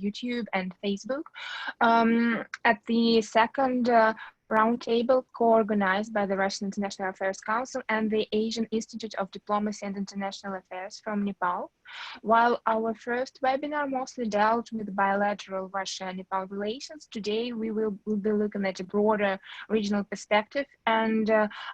YouTube and Facebook. At the second roundtable co-organized by the Russian International Affairs Council and the Asian Institute of Diplomacy and International Affairs from Nepal. While our first webinar mostly dealt with bilateral Russia-Nepal relations, today we'll be looking at a broader regional perspective and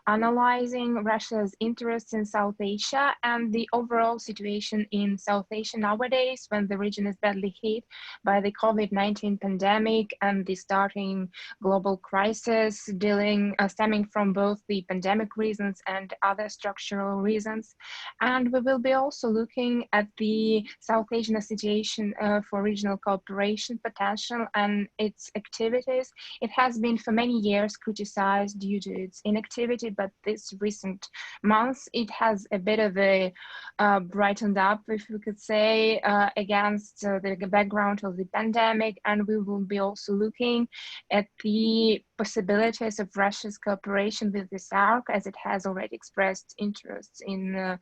analyzing Russia's interests in South Asia and the overall situation in South Asia nowadays, when the region is badly hit by the COVID-19 pandemic and the starting global crisis stemming from both the pandemic reasons and other structural reasons. And we will be also looking at the South Asian situation for regional cooperation potential and its activities. It has been for many years criticized due to its inactivity, but this recent months it has a bit of a brightened up, if we could say, against the background of the pandemic. And we will be also looking at the possibilities of Russia's cooperation with the SAARC, as it has already expressed interests in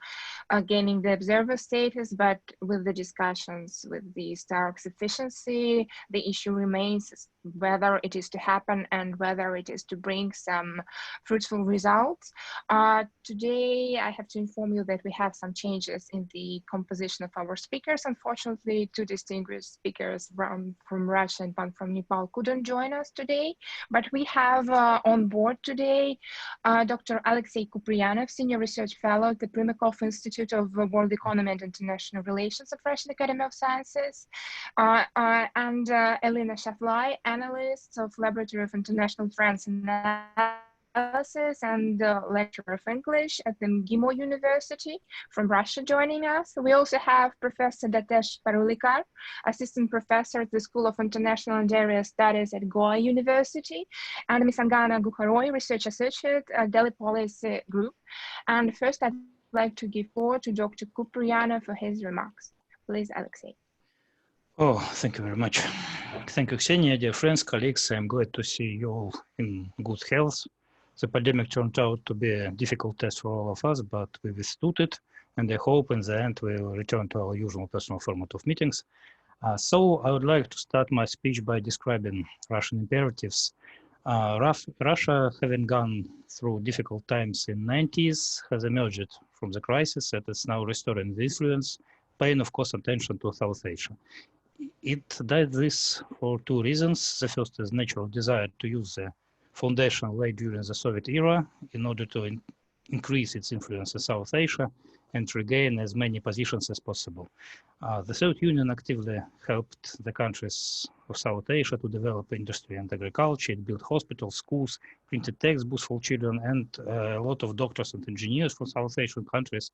gaining the observer status, but with the discussions with the SAARC's efficiency, the issue remains whether it is to happen and whether it is to bring some fruitful results. Today, I have to inform you that we have some changes in the composition of our speakers. Unfortunately, two distinguished speakers, from Russia and one from Nepal, couldn't join us today, but we have on board today Dr. Alexey Kupriyanov, Senior Research Fellow at the Primakov Institute of World Economy and International Relations of Russian Academy of Sciences, and Elena Shaflai, Analyst of Laboratory of International France Analysis and lecturer of English at the MGIMO University from Russia, joining us. We also have Professor Datesh Parulikar, Assistant Professor at the School of International and Area Studies at Goa University, and Ms. Angana Gukharoy, Research Associate at Delhi Policy Group. And first, I'd like to give floor to Dr. Kupriyanov for his remarks. Please, Alexey. Oh, thank you very much. Thank you, Ksenia. Dear friends, colleagues, I'm glad to see you all in good health. The pandemic turned out to be a difficult test for all of us, but we withstood it, and I hope in the end we'll return to our usual personal format of meetings. So I would like to start my speech by describing Russian imperatives. Russia, having gone through difficult times in the 90s, has emerged from the crisis and is now restoring the influence, paying, of course, attention to South Asia. It did this for two reasons. The first is natural desire to use the foundation laid during the Soviet era in order to increase its influence in South Asia and regain as many positions as possible. The Soviet Union actively helped the countries of South Asia to develop industry and agriculture. It built hospitals, schools, printed textbooks for children, and a lot of doctors and engineers from South Asian countries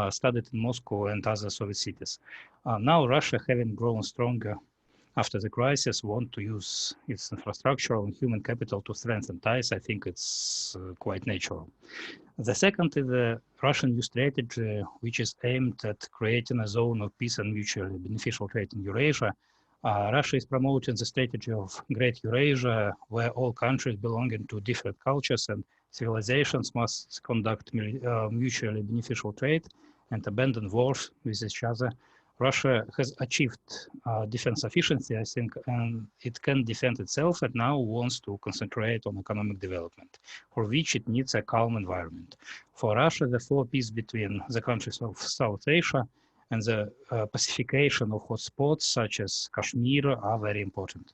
studied in Moscow and other Soviet cities. Now Russia, having grown stronger after the crisis, want to use its infrastructural and human capital to strengthen ties. I think it's quite natural. The second is the Russian new strategy, which is aimed at creating a zone of peace and mutually beneficial trade in Eurasia. Russia is promoting the strategy of Great Eurasia, where all countries belonging to different cultures and civilizations must conduct mutually beneficial trade and abandon wars with each other. Russia has achieved defense efficiency, I think, and it can defend itself, and now wants to concentrate on economic development, for which it needs a calm environment. For Russia, therefore, peace between the countries of South Asia and the pacification of hotspots such as Kashmir are very important.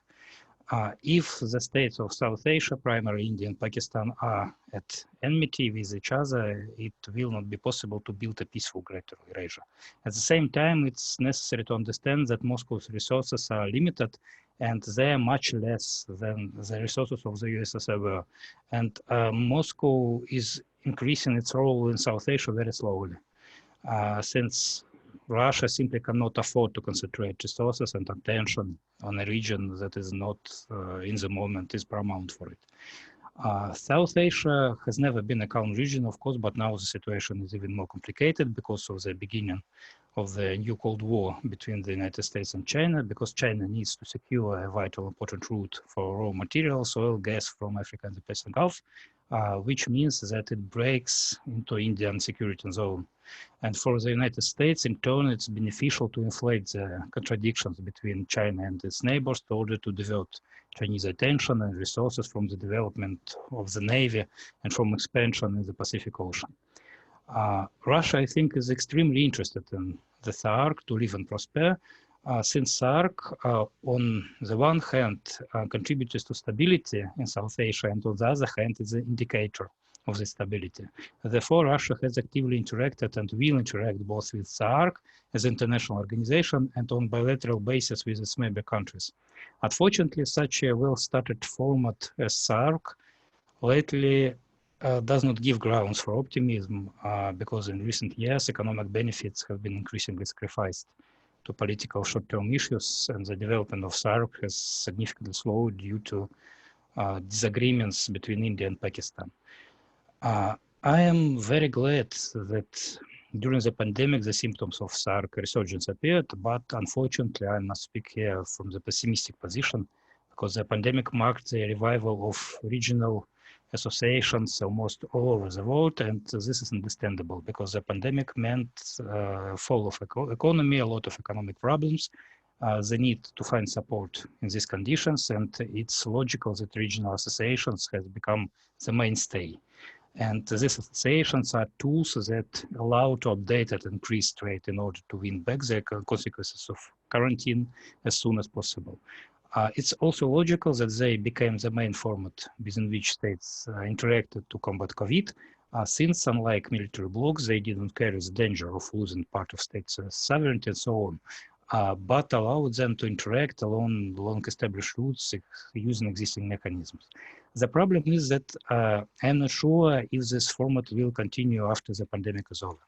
If the states of South Asia, primarily India and Pakistan, are at enmity with each other, it will not be possible to build a peaceful Greater Eurasia. At the same time, it's necessary to understand that Moscow's resources are limited, and they are much less than the resources of the USSR were. And Moscow is increasing its role in South Asia very slowly, since Russia simply cannot afford to concentrate resources and attention on a region that is not, in the moment, is paramount for it. South Asia has never been a calm region, of course, but now the situation is even more complicated because of the beginning of the new Cold War between the United States and China, because China needs to secure a vital important route for raw materials, oil, gas from Africa and the Persian Gulf, which means that it breaks into Indian security zone. And for the United States, in turn, it's beneficial to inflate the contradictions between China and its neighbors in order to divert Chinese attention and resources from the development of the Navy and from expansion in the Pacific Ocean. Russia, I think, is extremely interested in the SAARC to live and prosper, since SAARC, on the one hand, contributes to stability in South Asia, and on the other hand, is an indicator of the stability. Therefore, Russia has actively interacted and will interact both with SAARC as an international organization and on bilateral basis with its member countries. Unfortunately, such a well-started format as SAARC lately does not give grounds for optimism because in recent years, economic benefits have been increasingly sacrificed to political short-term issues, and the development of SAARC has significantly slowed due to disagreements between India and Pakistan. I am very glad that during the pandemic, the symptoms of SAARC resurgence appeared, but unfortunately, I must speak here from the pessimistic position because the pandemic marked the revival of regional associations almost all over the world, and this is understandable because the pandemic meant fall of economy, a lot of economic problems, the need to find support in these conditions, and it's logical that regional associations has become the mainstay. And these associations are tools that allow to update and increase trade in order to win back the consequences of quarantine as soon as possible. It's also logical that they became the main format within which states interacted to combat COVID, since unlike military blocs, they didn't carry the danger of losing part of states' sovereignty and so on, but allowed them to interact along long-established routes using existing mechanisms. The problem is that I'm not sure if this format will continue after the pandemic is over.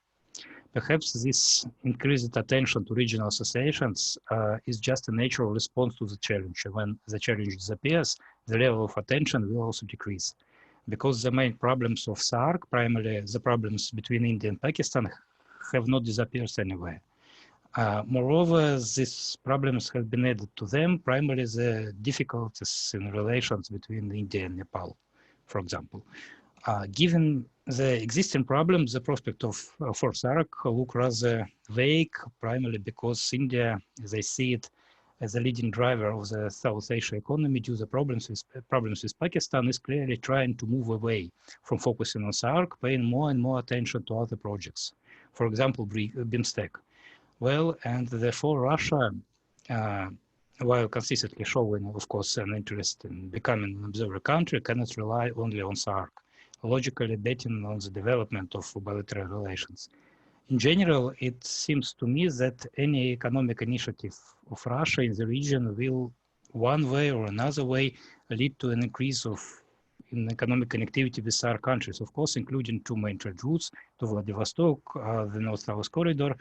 Perhaps this increased attention to regional associations is just a natural response to the challenge. When the challenge disappears, the level of attention will also decrease. Because the main problems of SAARC, primarily the problems between India and Pakistan, have not disappeared anywhere. Moreover, these problems have been added to them, primarily the difficulties in relations between India and Nepal, for example. Given the existing problems, the prospect of for SAARC look rather vague, primarily because India, as I see it, as a leading driver of the South Asia economy due to the problems with Pakistan, is clearly trying to move away from focusing on SAARC, paying more and more attention to other projects. For example, BIMSTEC. Well, and therefore Russia, while consistently showing, of course, an interest in becoming an observer country, cannot rely only on SAARC, logically betting on the development of bilateral relations. In general, it seems to me that any economic initiative of Russia in the region will, one way or another way, lead to an increase in economic connectivity with SAARC countries, of course, including two main trade routes to Vladivostok, the North-South corridor.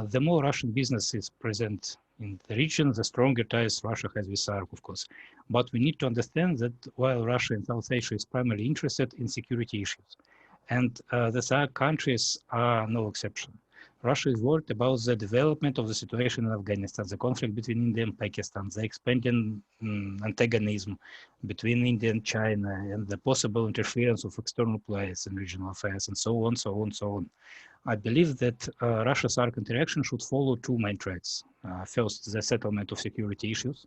The more Russian business is present in the region, the stronger ties Russia has with SAARC, of course. But we need to understand that while Russia in South Asia is primarily interested in security issues, and the SAARC countries are no exception. Russia is worried about the development of the situation in Afghanistan, the conflict between India and Pakistan, the expanding antagonism between India and China, and the possible interference of external players in regional affairs, and so on, so on, so on. I believe that Russia-SAARC interaction should follow two main tracks. First, the settlement of security issues,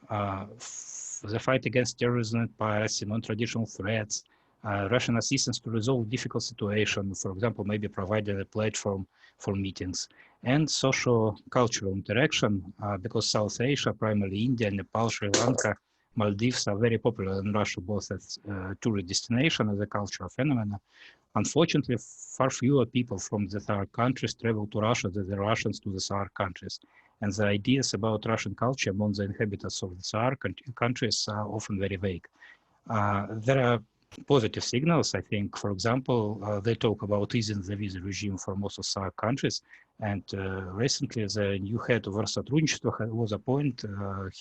the fight against terrorism and piracy, non-traditional threats, Russian assistance to resolve difficult situations, for example, maybe providing a platform for meetings, and socio-cultural interaction, because South Asia, primarily India, Nepal, Sri Lanka, Maldives are very popular in Russia, both as a tourist destination as a cultural phenomenon. Unfortunately, far fewer people from the SAARC countries travel to Russia than the Russians to the SAARC countries. And the ideas about Russian culture among the inhabitants of the SAARC countries are often very vague. There are positive signals, I think. For example, they talk about easing the visa regime for most of SAARC countries. And recently, the new head of Rossотрудничества was appointed,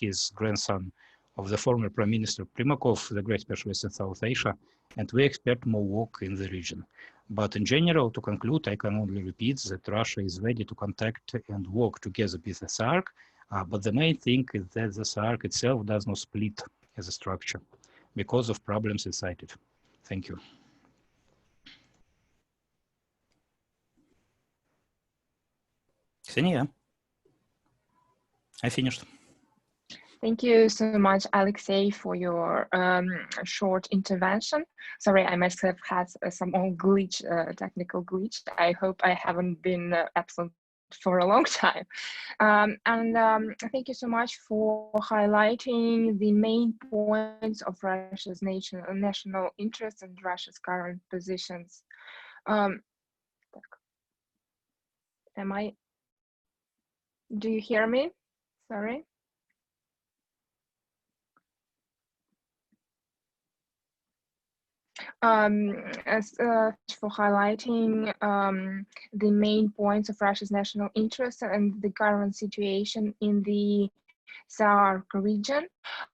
his grandson of the former Prime Minister Primakov, the great specialist in South Asia, and we expect more work in the region. But in general, to conclude, I can only repeat that Russia is ready to contact and work together with the SAARC, but the main thing is that the SAARC itself does not split as a structure because of problems inside it. Thank you. Ksenia, I finished. Thank you so much, Alexei, for your short intervention. Sorry, I must have had some old glitch, technical glitch. I hope I haven't been absent for a long time. Thank you so much for highlighting the main points of Russia's national interests and Russia's current positions. Do you hear me? Sorry. For highlighting the main points of Russia's national interests and the current situation in the SAARC region.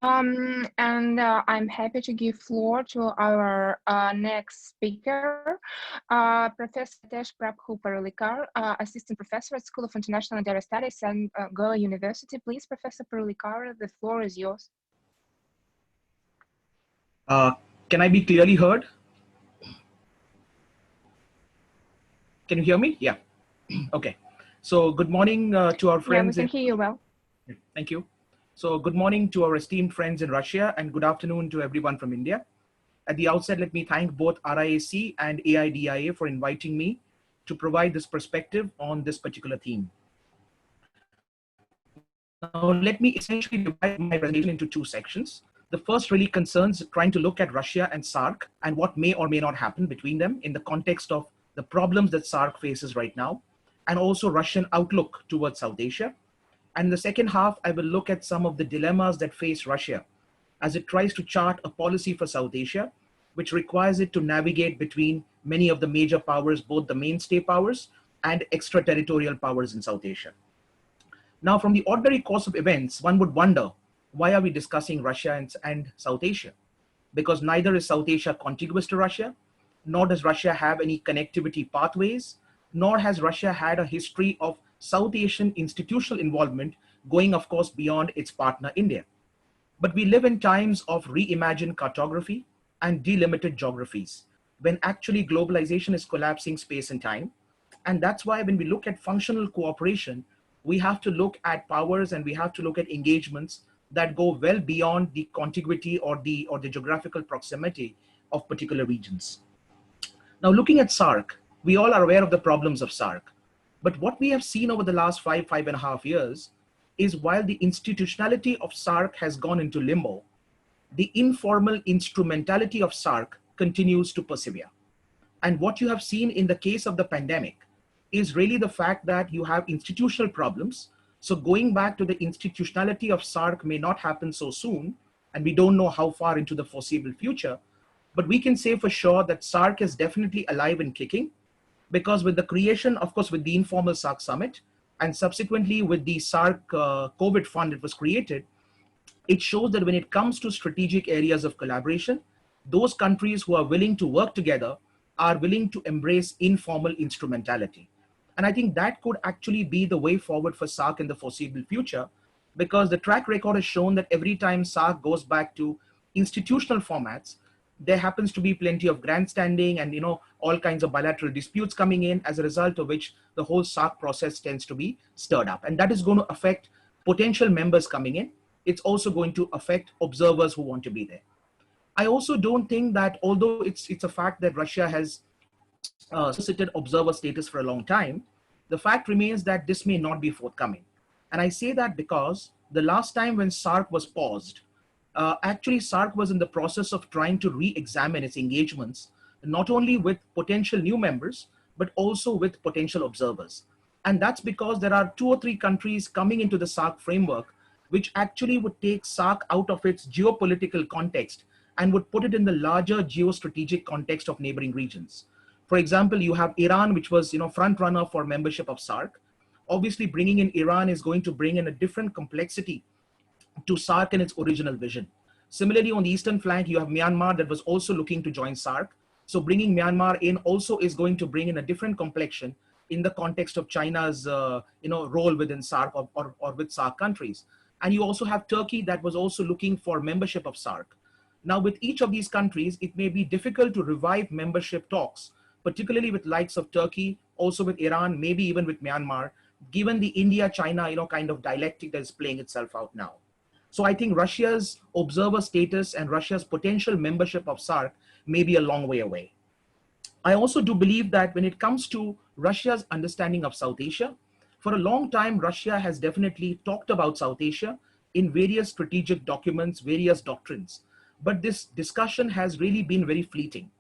I'm happy to give floor to our next speaker, Professor Tesh Prabhu-Parlikar, Assistant Professor at School of International and Data Studies and Goa University. Please, Professor Parlikar, the floor is yours. Can I be clearly heard? Can you hear me? Yeah. Okay. So good morning to our friends. Yeah, we can hear you well. Thank you. So good morning to our esteemed friends in Russia and good afternoon to everyone from India. At the outset, let me thank both RIAC and AIDIA for inviting me to provide this perspective on this particular theme. Now, let me essentially divide my presentation into two sections. The first really concerns trying to look at Russia and SAARC and what may or may not happen between them in the context of the problems that SAARC faces right now, and also Russian outlook towards South Asia. And in the second half, I will look at some of the dilemmas that face Russia as it tries to chart a policy for South Asia, which requires it to navigate between many of the major powers, both the mainstay powers and extraterritorial powers in South Asia. Now, from the ordinary course of events, one would wonder, why are we discussing Russia and South Asia? Because neither is South Asia contiguous to Russia, nor does Russia have any connectivity pathways, nor has Russia had a history of South Asian institutional involvement going, of course, beyond its partner India. But we live in times of reimagined cartography and delimited geographies, when actually globalization is collapsing space and time. And that's why when we look at functional cooperation, we have to look at powers and we have to look at engagements that go well beyond the contiguity or the geographical proximity of particular regions. Now, looking at SAARC, we all are aware of the problems of SAARC. But what we have seen over the last 5.5 years is while the institutionality of SAARC has gone into limbo, the informal instrumentality of SAARC continues to persevere. And what you have seen in the case of the pandemic is really the fact that you have institutional problems. So going back to the institutionality of SAARC may not happen so soon, and we don't know how far into the foreseeable future, but we can say for sure that SAARC is definitely alive and kicking, because with the creation, of course, with the informal SAARC summit, and subsequently with the SAARC COVID fund that was created, it shows that when it comes to strategic areas of collaboration, those countries who are willing to work together are willing to embrace informal instrumentality. And I think that could actually be the way forward for SAARC in the foreseeable future, because the track record has shown that every time SAARC goes back to institutional formats, there happens to be plenty of grandstanding and all kinds of bilateral disputes coming in, as a result of which the whole SAARC process tends to be stirred up. And that is going to affect potential members coming in. It's also going to affect observers who want to be there. I also don't think that, although it's a fact that Russia has solicited observer status for a long time, the fact remains that this may not be forthcoming. And I say that because the last time when SAARC was paused, actually SAARC was in the process of trying to re-examine its engagements, not only with potential new members, but also with potential observers. And that's because there are 2 or 3 countries coming into the SAARC framework, which actually would take SAARC out of its geopolitical context and would put it in the larger geostrategic context of neighboring regions. For example, you have Iran, which was front runner for membership of SAARC. Obviously, bringing in Iran is going to bring in a different complexity to SAARC and its original vision. Similarly, on the eastern flank, you have Myanmar that was also looking to join SAARC. So bringing Myanmar in also is going to bring in a different complexion in the context of China's role within SAARC or with SAARC countries. And you also have Turkey that was also looking for membership of SAARC. Now, with each of these countries, it may be difficult to revive membership talks, particularly with likes of Turkey, also with Iran, maybe even with Myanmar, given the India-China, kind of dialectic that is playing itself out now. So I think Russia's observer status and Russia's potential membership of SAARC may be a long way away. I also do believe that when it comes to Russia's understanding of South Asia, for a long time, Russia has definitely talked about South Asia in various strategic documents, various doctrines. But this discussion has really been very fleeting,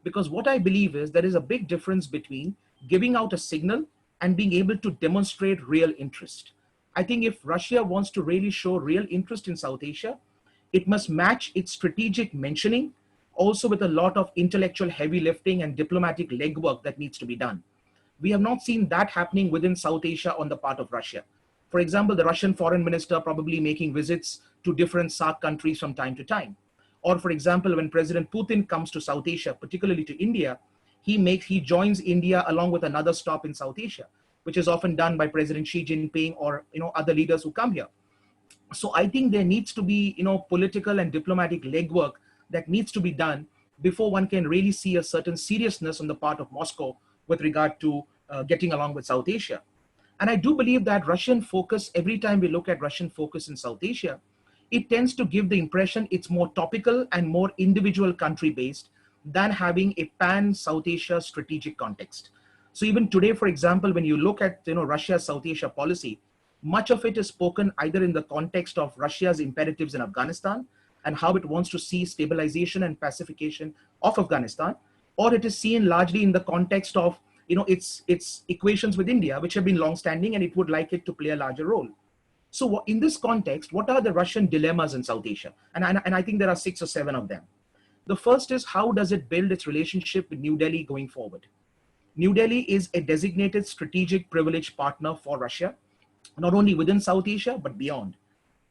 because what I believe is there is a big difference between giving out a signal and being able to demonstrate real interest. I think if Russia wants to really show real interest in South Asia, it must match its strategic mentioning also with a lot of intellectual heavy lifting and diplomatic legwork that needs to be done. We have not seen that happening within South Asia on the part of Russia. For example, the Russian foreign minister probably making visits to different SAARC countries from time to time. Or for example, when President Putin comes to South Asia, particularly to India, he joins India along with another stop in South Asia, which is often done by President Xi Jinping or other leaders who come here. So I think there needs to be political and diplomatic legwork that needs to be done before one can really see a certain seriousness on the part of Moscow with regard to getting along with South Asia. And I do believe that Russian focus, every time we look at Russian focus in South Asia, it tends to give the impression it's more topical and more individual country based than having a pan-South Asia strategic context. So even today, for example, when you look at Russia's South Asia policy, much of it is spoken either in the context of Russia's imperatives in Afghanistan and how it wants to see stabilization and pacification of Afghanistan, or it is seen largely in the context of its equations with India, which have been long-standing, and it would like it to play a larger role. So in this context, what are the Russian dilemmas in South Asia? And I think there are 6 or 7 of them. The first is, how does it build its relationship with New Delhi going forward? New Delhi is a designated strategic privileged partner for Russia, not only within South Asia, but beyond.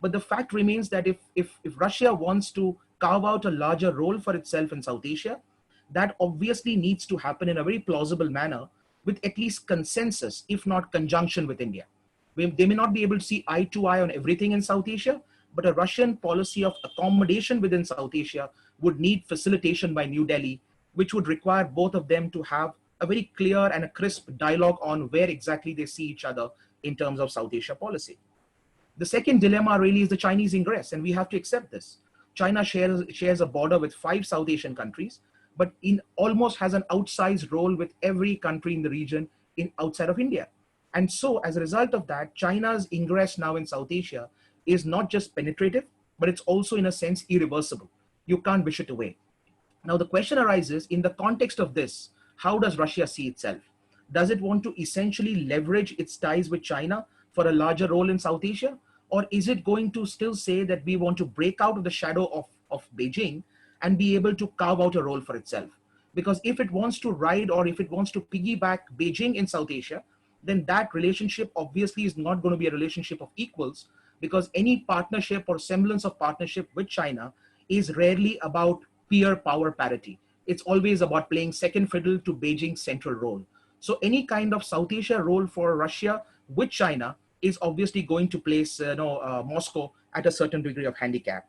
But the fact remains that if Russia wants to carve out a larger role for itself in South Asia, that obviously needs to happen in a very plausible manner with at least consensus, if not conjunction with India. They may not be able to see eye to eye on everything in South Asia, but a Russian policy of accommodation within South Asia would need facilitation by New Delhi, which would require both of them to have a very clear and a crisp dialogue on where exactly they see each other in terms of South Asia policy. The second dilemma really is the Chinese ingress, and we have to accept this. China shares a border with 5 South Asian countries, but almost has an outsized role with every country in the region outside of India. And so as a result of that, China's ingress now in South Asia is not just penetrative, but it's also in a sense irreversible. You can't wish it away. Now the question arises, in the context of this, how does Russia see itself? Does it want to essentially leverage its ties with China for a larger role in South Asia? Or is it going to still say that we want to break out of the shadow of Beijing and be able to carve out a role for itself? Because if it wants to ride or if it wants to piggyback Beijing in South Asia, then that relationship obviously is not going to be a relationship of equals, because any partnership or semblance of partnership with China is rarely about peer power parity. It's always about playing second fiddle to Beijing's central role. So any kind of South Asia role for Russia with China is obviously going to place Moscow at a certain degree of handicap.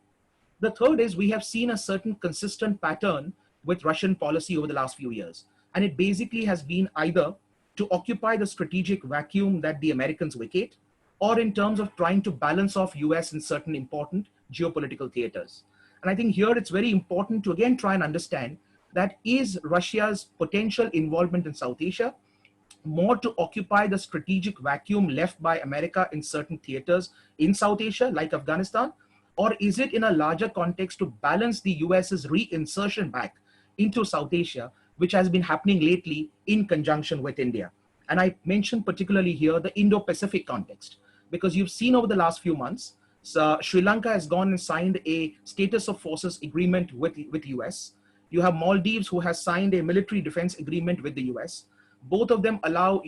The third is, we have seen a certain consistent pattern with Russian policy over the last few years. And it basically has been either to occupy the strategic vacuum that the Americans vacate, or in terms of trying to balance off US in certain important geopolitical theaters. And I think here it's very important to again try and understand that is Russia's potential involvement in South Asia more to occupy the strategic vacuum left by America in certain theaters in South Asia, like Afghanistan, or is it in a larger context to balance the US's reinsertion back into South Asia, which has been happening lately in conjunction with India? And I mentioned particularly here the Indo-Pacific context, because you've seen over the last few months, Sri Lanka has gone and signed a status of forces agreement with US. You have Maldives, who has signed a military defense agreement with the US. Both of them allow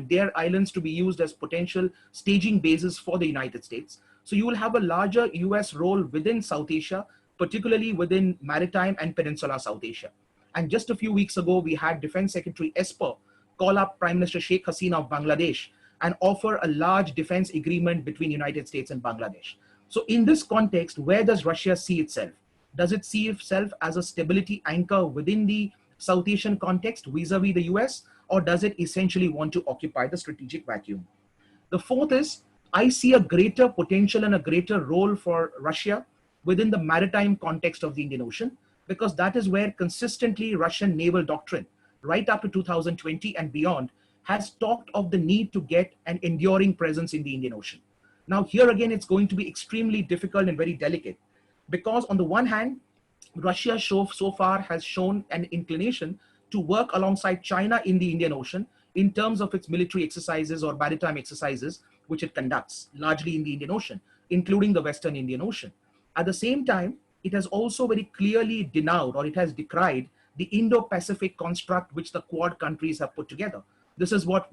their islands to be used as potential staging bases for the United States. So you will have a larger US role within South Asia, particularly within maritime and peninsula South Asia. And just a few weeks ago, we had Defense Secretary Esper call up Prime Minister Sheikh Hasina of Bangladesh and offer a large defense agreement between United States and Bangladesh. So in this context, where does Russia see itself? Does it see itself as a stability anchor within the South Asian context vis-a-vis the US, or does it essentially want to occupy the strategic vacuum? The fourth is, I see a greater potential and a greater role for Russia within the maritime context of the Indian Ocean, because that is where consistently Russian naval doctrine, right up to 2020 and beyond, has talked of the need to get an enduring presence in the Indian Ocean. Now, here again, it's going to be extremely difficult and very delicate, because on the one hand, Russia so far has shown an inclination to work alongside China in the Indian Ocean in terms of its military exercises or maritime exercises, which it conducts largely in the Indian Ocean, including the Western Indian Ocean. At the same time, it has also very clearly denounced, or it has decried, the Indo-Pacific construct which the Quad countries have put together. This is what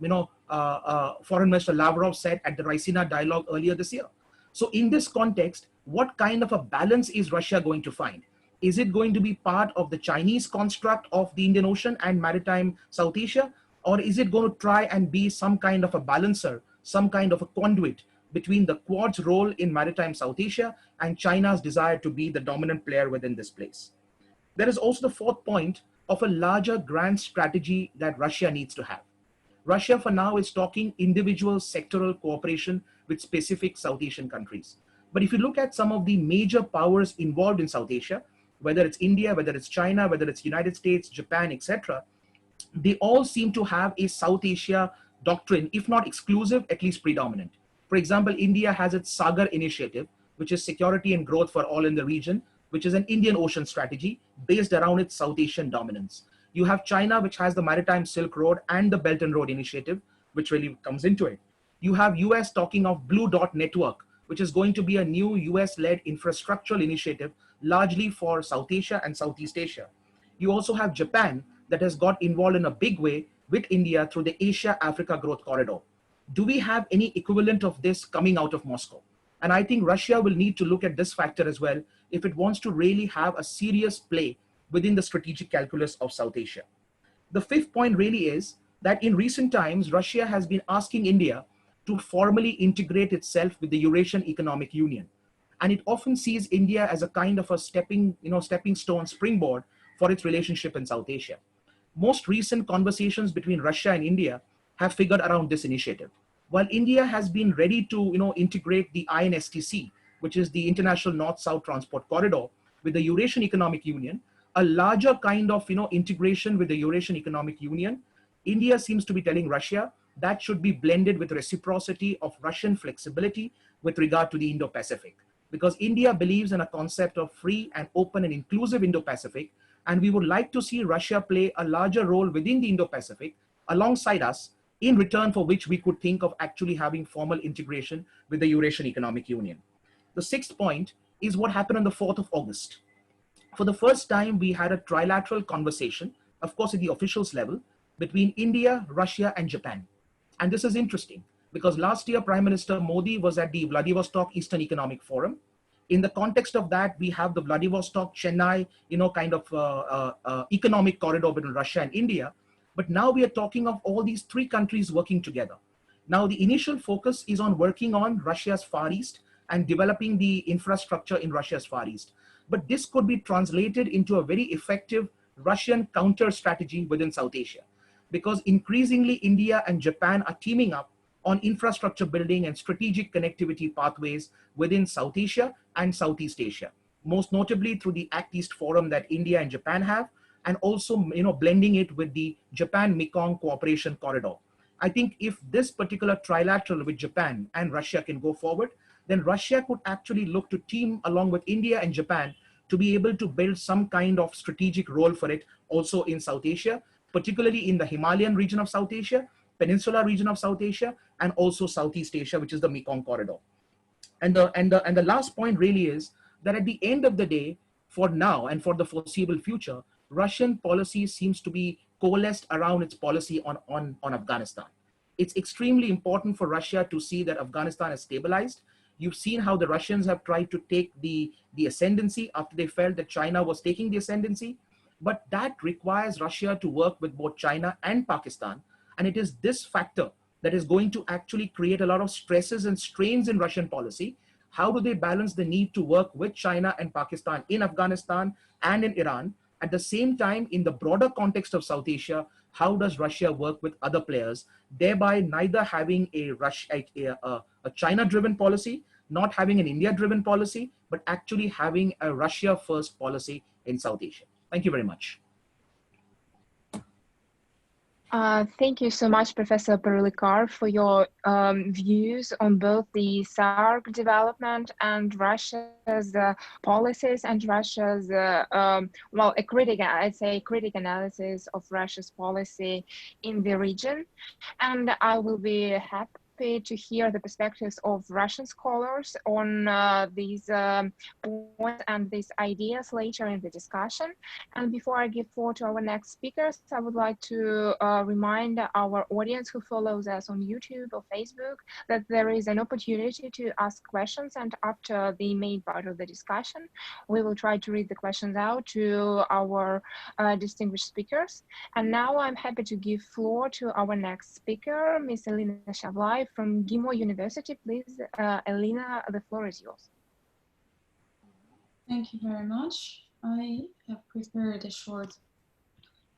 Foreign Minister Lavrov said at the Raisina dialogue earlier this year. So in this context, what kind of a balance is Russia going to find? Is it going to be part of the Chinese construct of the Indian Ocean and maritime South Asia? Or is it going to try and be some kind of a balancer, some kind of a conduit between the Quad's role in maritime South Asia and China's desire to be the dominant player within this place? There is also the fourth point of a larger grand strategy that Russia needs to have. Russia for now is talking individual sectoral cooperation with specific South Asian countries. But if you look at some of the major powers involved in South Asia, whether it's India, whether it's China, whether it's United States, Japan, etc., they all seem to have a South Asia doctrine, if not exclusive, at least predominant. For example, India has its Sagar initiative, which is security and growth for all in the region, which is an Indian Ocean strategy based around its South Asian dominance. You have China, which has the Maritime Silk Road and the Belt and Road Initiative, which really comes into it. You have US talking of Blue Dot Network, which is going to be a new US-led infrastructural initiative, largely for South Asia and Southeast Asia. You also have Japan that has got involved in a big way with India through the Asia-Africa Growth Corridor. Do we have any equivalent of this coming out of Moscow? And I think Russia will need to look at this factor as well if it wants to really have a serious play within the strategic calculus of South Asia. The fifth point really is that in recent times, Russia has been asking India to formally integrate itself with the Eurasian Economic Union. And it often sees India as a kind of a stepping stone springboard for its relationship in South Asia. Most recent conversations between Russia and India have figured around this initiative. While India has been ready to integrate the INSTC, which is the International North-South Transport Corridor, with the Eurasian Economic Union, a larger kind of integration with the Eurasian Economic Union, India seems to be telling Russia that should be blended with reciprocity of Russian flexibility with regard to the Indo-Pacific. Because India believes in a concept of free and open and inclusive Indo-Pacific, and we would like to see Russia play a larger role within the Indo-Pacific alongside us, in return for which we could think of actually having formal integration with the Eurasian Economic Union. The sixth point is what happened on the 4th of August. For the first time, we had a trilateral conversation, of course at the officials level, between India, Russia, and Japan. And this is interesting because last year, Prime Minister Modi was at the Vladivostok Eastern Economic Forum. In the context of that, we have the Vladivostok-Chennai, economic corridor between Russia and India. But now we are talking of all these three countries working together. Now, the initial focus is on working on Russia's Far East and developing the infrastructure in Russia's Far East. But this could be translated into a very effective Russian counter strategy within South Asia, because increasingly India and Japan are teaming up on infrastructure building and strategic connectivity pathways within South Asia and Southeast Asia, most notably through the Act East Forum that India and Japan have, and also blending it with the Japan-Mekong Cooperation Corridor. I think if this particular trilateral with Japan and Russia can go forward, then Russia could actually look to team along with India and Japan to be able to build some kind of strategic role for it also in South Asia, particularly in the Himalayan region of South Asia, Peninsula region of South Asia, and also Southeast Asia, which is the Mekong corridor. And the last point really is that at the end of the day, for now and for the foreseeable future, Russian policy seems to be coalesced around its policy on Afghanistan. It's extremely important for Russia to see that Afghanistan is stabilized. You've seen how the Russians have tried to take the ascendancy after they felt that China was taking the ascendancy. But that requires Russia to work with both China and Pakistan. And it is this factor that is going to actually create a lot of stresses and strains in Russian policy. How do they balance the need to work with China and Pakistan in Afghanistan and in Iran? At the same time, in the broader context of South Asia, how does Russia work with other players, thereby neither having a China-driven policy, not having an India-driven policy, but actually having a Russia-first policy in South Asia. Thank you very much. Thank you so much, Professor Perulikar, for your views on both the SAARC development and Russia's policies and Russia's, well, I'd say critic analysis of Russia's policy in the region. And I will be happy to hear the perspectives of Russian scholars on these points and these ideas later in the discussion. And before I give floor to our next speakers, I would like to remind our audience who follows us on YouTube or Facebook that there is an opportunity to ask questions, and after the main part of the discussion, we will try to read the questions out to our distinguished speakers. And now I'm happy to give floor to our next speaker, Ms. Elena Shavlai from GIMO University. Please, Elena, the floor is yours. Thank you very much. I have prepared a short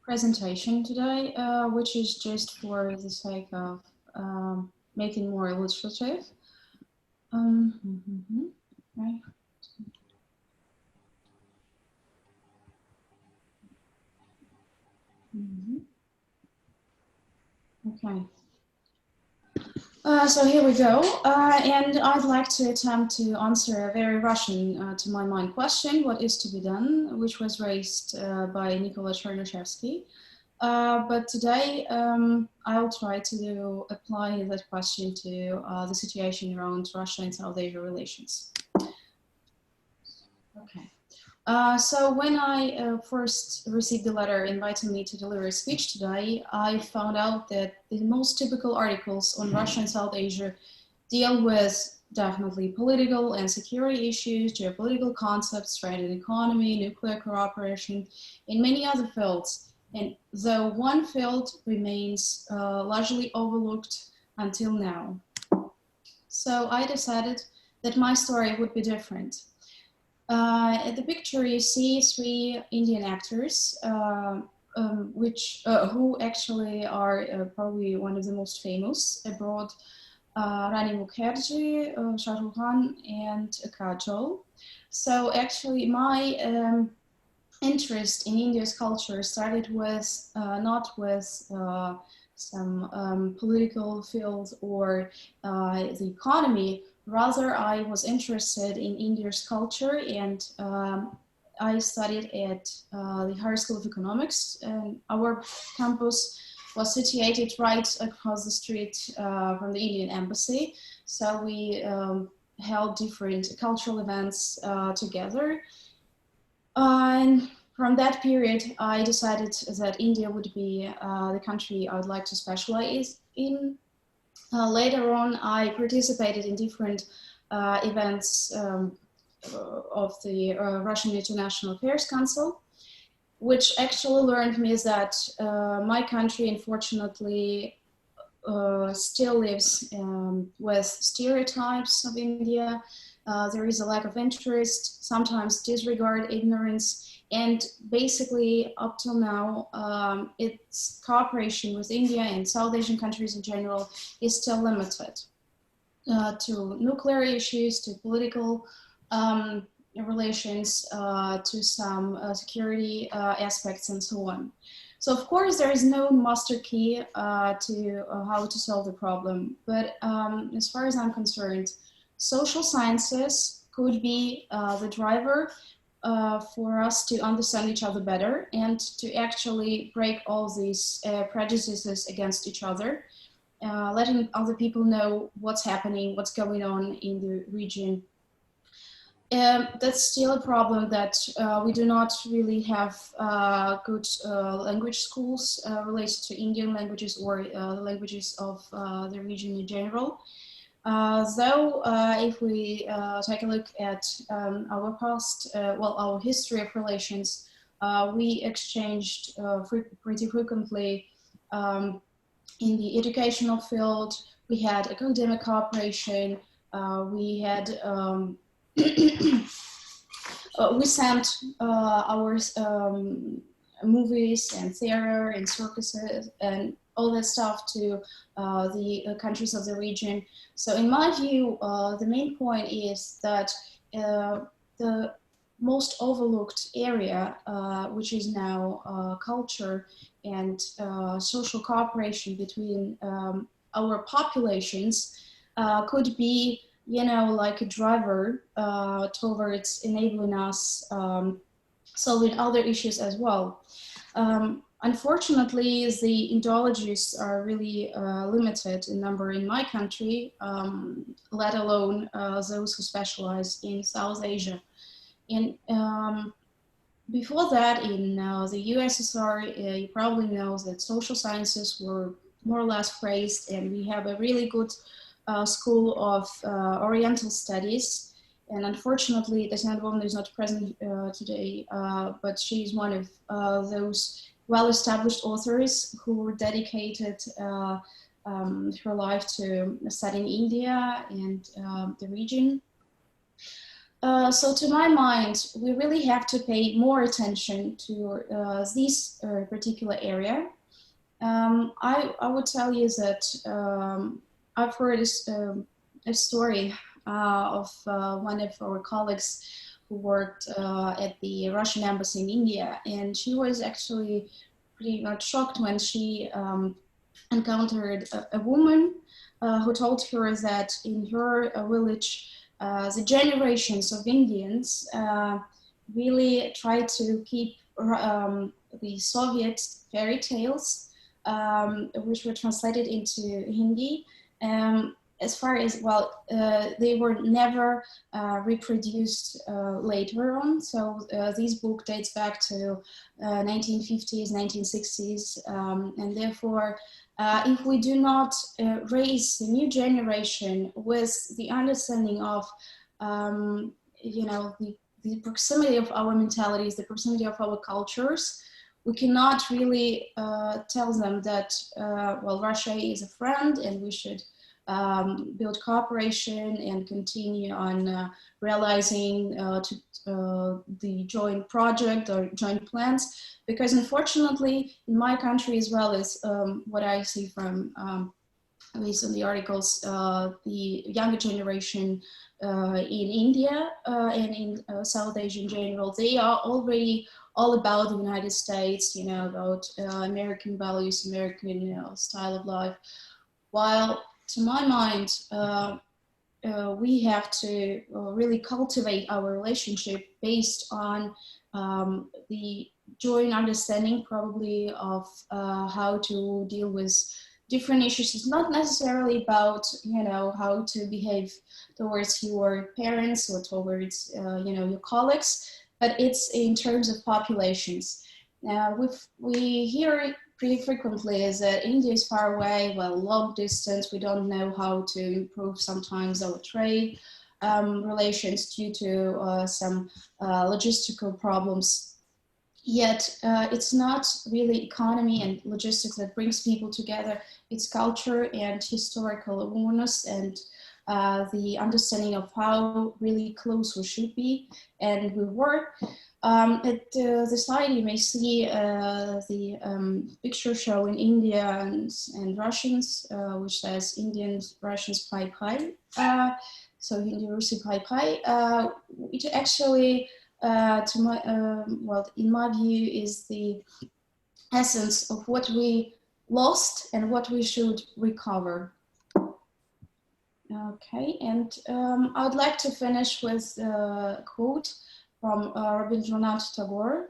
presentation today, which is just for the sake of making more illustrative. Right. Okay. So here we go, and I'd like to attempt to answer a very Russian, to my mind, question, what is to be done, which was raised by Nicola Chernyshevsky. But today I'll try to apply that question to the situation around Russia and South Asia relations. Okay. So when I first received the letter inviting me to deliver a speech today, I found out that the most typical articles on Russia and South Asia deal with definitely political and security issues, geopolitical concepts, trade and economy, nuclear cooperation, and many other fields. And though one field remains largely overlooked until now. So I decided that my story would be different. At the picture you see three Indian actors, who actually are probably one of the most famous abroad, Rani Mukherjee, Shah Rukh Khan, and Kajol. So actually my interest in India's culture started with not with some political field or the economy. Rather, I was interested in India's culture, and I studied at the Higher School of Economics. And our campus was situated right across the street from the Indian Embassy. So we held different cultural events together. And from that period, I decided that India would be the country I would like to specialize in. Later on, I participated in different events of the Russian International Affairs Council, which actually learned me that my country, unfortunately, still lives with stereotypes of India. There is a lack of interest, sometimes disregard, ignorance, and basically up till now, its cooperation with India and South Asian countries in general is still limited to nuclear issues, to political relations, to some security aspects and so on. So of course there is no master key to how to solve the problem, but as far as I'm concerned, social sciences could be the driver for us to understand each other better and to actually break all these prejudices against each other, letting other people know what's happening, what's going on in the region. That's still a problem that we do not really have good language schools related to Indian languages or the languages of the region in general. Though if we take a look at our past, our history of relations, we exchanged pretty frequently in the educational field. We had academic cooperation. We had we sent our movies and theater and circuses and all that stuff to the countries of the region. So in my view, the main point is that the most overlooked area, which is now culture and social cooperation between our populations, could be, you know, like a driver towards enabling us solving other issues as well. Unfortunately, the Indologists are really limited in number in my country, let alone those who specialize in South Asia. And before that, in the USSR, you probably know that social sciences were more or less praised, and we have a really good school of Oriental studies. And unfortunately, Tatiana Lvovna is not present today, but she is one of those well-established authors who dedicated her life to studying India and the region. So to my mind, we really have to pay more attention to this particular area. I would tell you that I've heard a story of one of our colleagues who worked at the Russian embassy in India, and she was actually pretty much shocked when she encountered a woman who told her that in her village, the generations of Indians really tried to keep the Soviet fairy tales, which were translated into Hindi. As far as, well, they were never reproduced later on. So this book dates back to 1950s, 1960s, and therefore, if we do not raise the new generation with the understanding of, you know, the proximity of our mentalities, the proximity of our cultures, we cannot really tell them that, well, Russia is a friend and we should build cooperation and continue on realizing the joint project or joint plans, because unfortunately in my country, as well as what I see from at least in the articles, the younger generation in India and in South Asia in general, they are already all about the United States, you know, about American values, American style of life, while to my mind, we have to really cultivate our relationship based on the joint understanding, probably, of how to deal with different issues. It's not necessarily about, you know, how to behave towards your parents or towards, you know, your colleagues, but it's in terms of populations. We hear pretty frequently is that India is far away, well, long distance, we don't know how to improve sometimes our trade relations due to some logistical problems. Yet it's not really economy and logistics that brings people together, it's culture and historical awareness and the understanding of how really close we should be and we were. At the slide, you may see the picture showing India and Russians, which says Indians, Russians, Pai Pai. So Hindi, Russi, Pai Pai, which actually, to my, well, in my view, is the essence of what we lost and what we should recover. Okay, and I would like to finish with a quote from Rabindranath Tagore.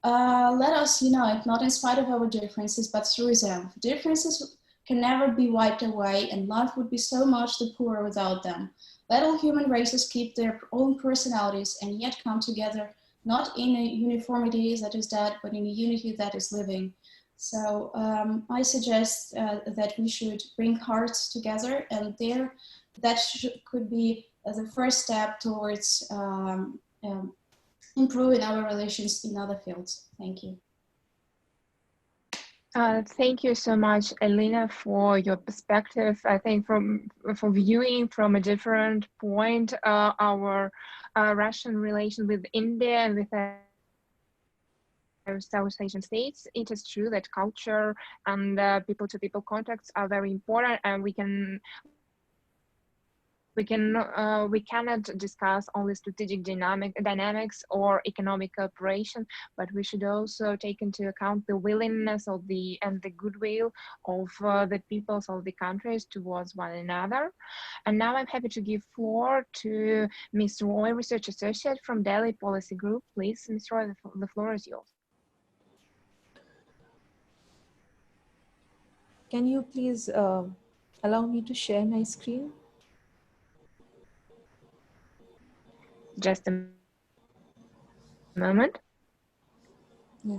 Let us unite, not in spite of our differences, but through them. Differences can never be wiped away, and life would be so much the poorer without them. Let all human races keep their own personalities and yet come together, not in a uniformity that is dead, but in a unity that is living. So I suggest that we should bring hearts together, and that could be the first step towards improving our relations in other fields. Thank you. Thank you so much, Elena, for your perspective. I think for viewing from a different point our Russian relation with India and with South Asian states. It is true that culture and people-to-people contacts are very important, and we cannot discuss only strategic dynamics or economic cooperation, but we should also take into account the willingness of the goodwill of the peoples of the countries towards one another. And now I'm happy to give floor to Ms. Roy, Research Associate from Delhi Policy Group. Please, Ms. Roy, the floor is yours. Can you please allow me to share my screen? Just a moment. Yeah.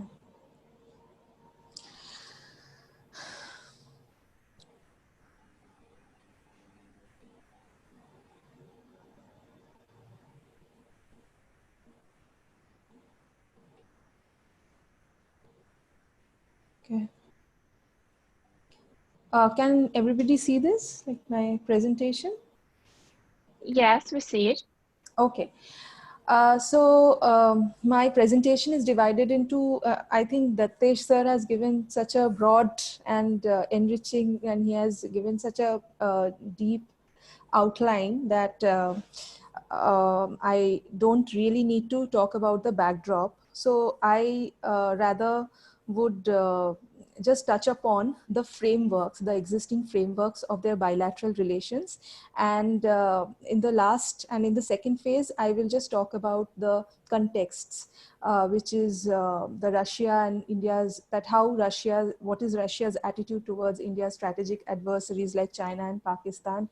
Okay. Can everybody see this, like my presentation? Yes, we see it. Okay. My presentation is divided into, I think Dattesh sir has given such a broad and enriching, and he has given such a deep outline that I don't really need to talk about the backdrop. So I rather would just touch upon the frameworks, the existing frameworks of their bilateral relations. And in the last and in the second phase, I will just talk about the contexts, which is the Russia and India's, what is Russia's attitude towards India's strategic adversaries like China and Pakistan.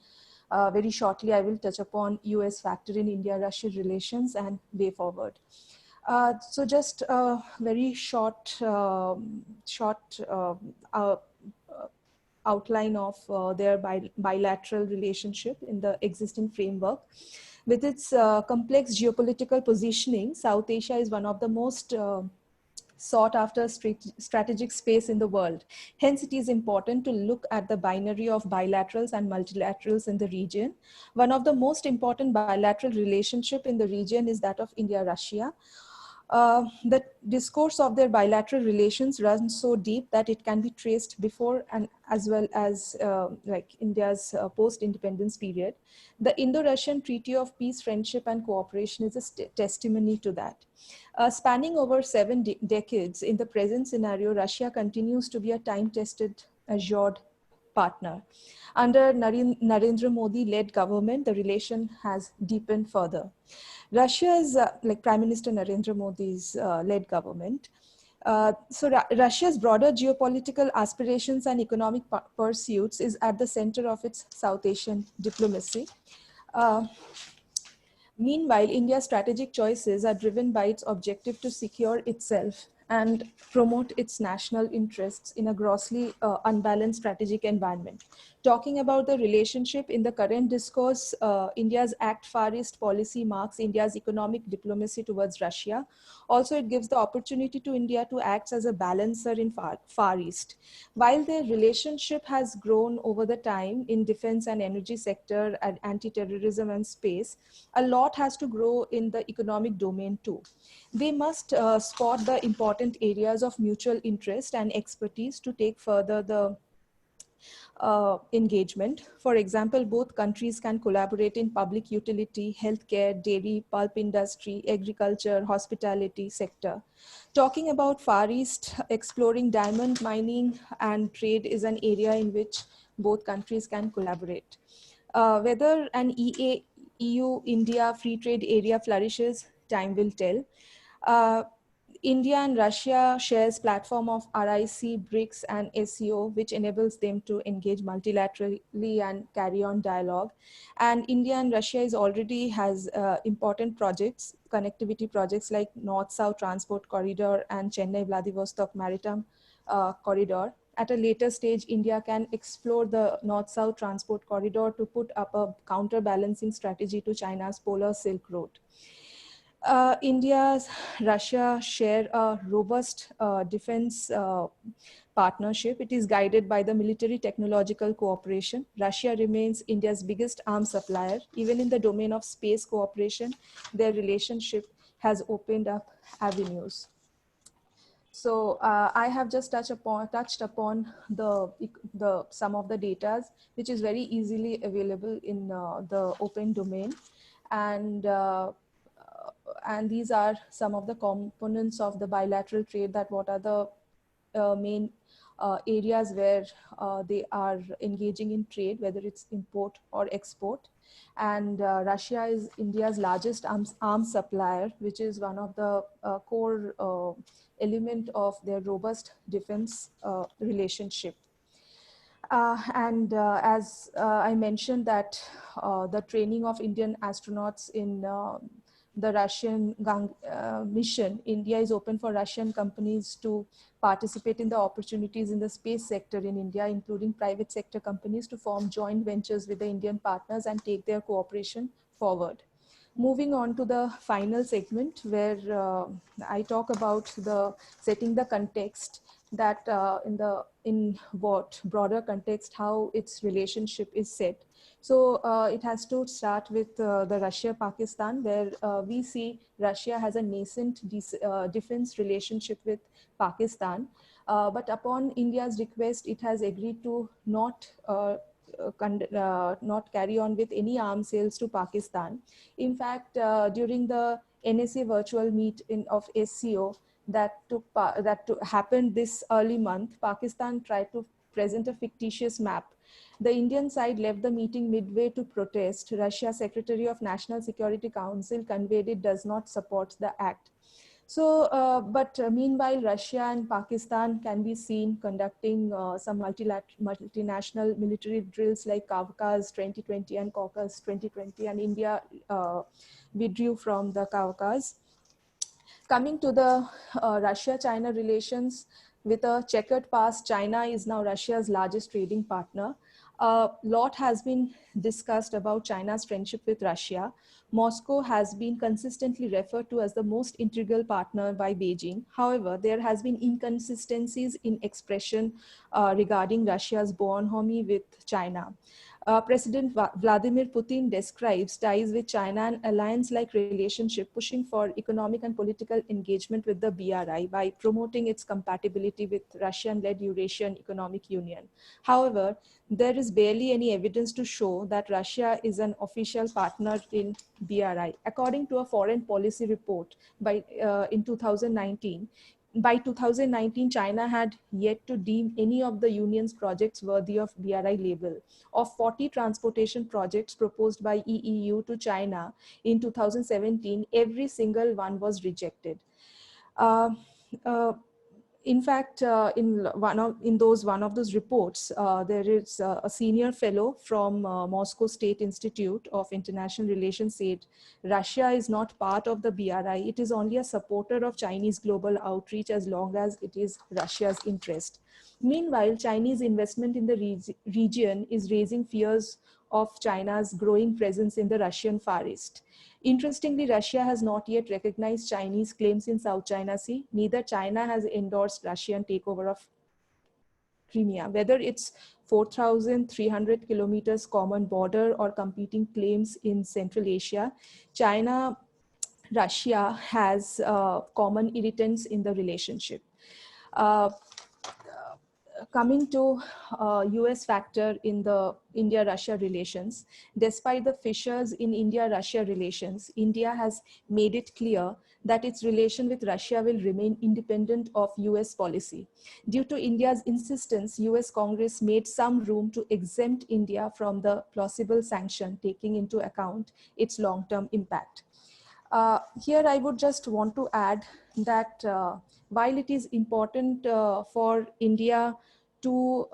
Very shortly, I will touch upon US factor in India-Russia relations and way forward. So just a very short outline of their bilateral relationship in the existing framework. With its complex geopolitical positioning, South Asia is one of the most sought after strategic space in the world. Hence, it is important to look at the binary of bilaterals and multilaterals in the region. One of the most important bilateral relationship in the region is that of India-Russia. The discourse of their bilateral relations runs so deep that it can be traced before and as well as like India's post-independence period. The Indo-Russian Treaty of Peace, Friendship and Cooperation is a testimony to that. Spanning over 7 decades, in the present scenario, Russia continues to be a time-tested, assured partner. Under Narendra Modi-led government, the relation has deepened further. Russia's, like Prime Minister Narendra Modi's led government, Russia's broader geopolitical aspirations and economic pursuits is at the center of its South Asian diplomacy. Meanwhile, India's strategic choices are driven by its objective to secure itself and promote its national interests in a grossly unbalanced strategic environment. Talking about the relationship in the current discourse, India's Act Far East policy marks India's economic diplomacy towards Russia. Also, it gives the opportunity to India to act as a balancer in Far East. While their relationship has grown over the time in defense and energy sector and anti-terrorism and space, a lot has to grow in the economic domain too. They must spot the important areas of mutual interest and expertise to take further the engagement. For example, both countries can collaborate in public utility, healthcare, dairy, pulp industry, agriculture, hospitality sector. Talking about Far East, exploring diamond mining and trade is an area in which both countries can collaborate. Whether an EU-India free trade area flourishes, time will tell. India and Russia shares platform of RIC, BRICS and SEO, which enables them to engage multilaterally and carry on dialogue. And India and Russia already has important projects, connectivity projects like North-South Transport Corridor and Chennai-Vladivostok Maritime Corridor. At a later stage, India can explore the North-South Transport Corridor to put up a counterbalancing strategy to China's Polar Silk Road. India, Russia share a robust defense partnership. It is guided by the military technological cooperation. Russia remains India's biggest arms supplier. Even in the domain of space cooperation, their relationship has opened up avenues. So I have just touched upon the some of the data, which is very easily available in the open domain, and these are some of the components of the bilateral trade. That what are the main areas where they are engaging in trade, whether it's import or export. And Russia is India's largest arms supplier, which is one of the core element of their robust defense relationship. As I mentioned that the training of Indian astronauts in the Russian mission, India is open for Russian companies to participate in the opportunities in the space sector in India, including private sector companies, to form joint ventures with the Indian partners and take their cooperation forward. Moving on to the final segment, where I talk about the setting the context, that in what broader context how its relationship is set. So it has to start with the Russia-Pakistan, where we see Russia has a nascent defense relationship with Pakistan, but upon India's request, it has agreed to not carry on with any arms sales to Pakistan. In fact, during the NSA virtual meet of SCO that happened this early month, Pakistan tried to present a fictitious map. The Indian side left the meeting midway to protest. Russia's Secretary of National Security Council conveyed it does not support the act. So, meanwhile, Russia and Pakistan can be seen conducting some multinational military drills like Caucasus 2020 and Caucasus 2020, and India withdrew from the Caucasus. Coming to the Russia-China relations, with a checkered past, China is now Russia's largest trading partner. A lot has been discussed about China's friendship with Russia. Moscow has been consistently referred to as the most integral partner by Beijing. However, there has been inconsistencies in expression regarding Russia's bonhomie with China. President Vladimir Putin describes ties with China an alliance-like relationship, pushing for economic and political engagement with the BRI by promoting its compatibility with Russian-led Eurasian Economic Union. However, there is barely any evidence to show that Russia is an official partner in BRI. According to a foreign policy report in 2019, by 2019, China had yet to deem any of the union's projects worthy of BRI label. Of 40 transportation projects proposed by EEU to China in 2017, every single one was rejected. In fact, in one of those reports, there is a senior fellow from Moscow State Institute of International Relations said, Russia is not part of the BRI. It is only a supporter of Chinese global outreach as long as it is Russia's interest. Meanwhile, Chinese investment in the region is raising fears of China's growing presence in the Russian Far East. Interestingly, Russia has not yet recognized Chinese claims in South China Sea. Neither China has endorsed Russian takeover of Crimea. Whether it's 4,300 kilometers common border or competing claims in Central Asia, Russia has common irritants in the relationship. Coming to US factor in the India-Russia relations, despite the fissures in India-Russia relations, India has made it clear that its relation with Russia will remain independent of US policy. Due to India's insistence, US Congress made some room to exempt India from the plausible sanction, taking into account its long-term impact. Here I would just want to add that while it is important for India to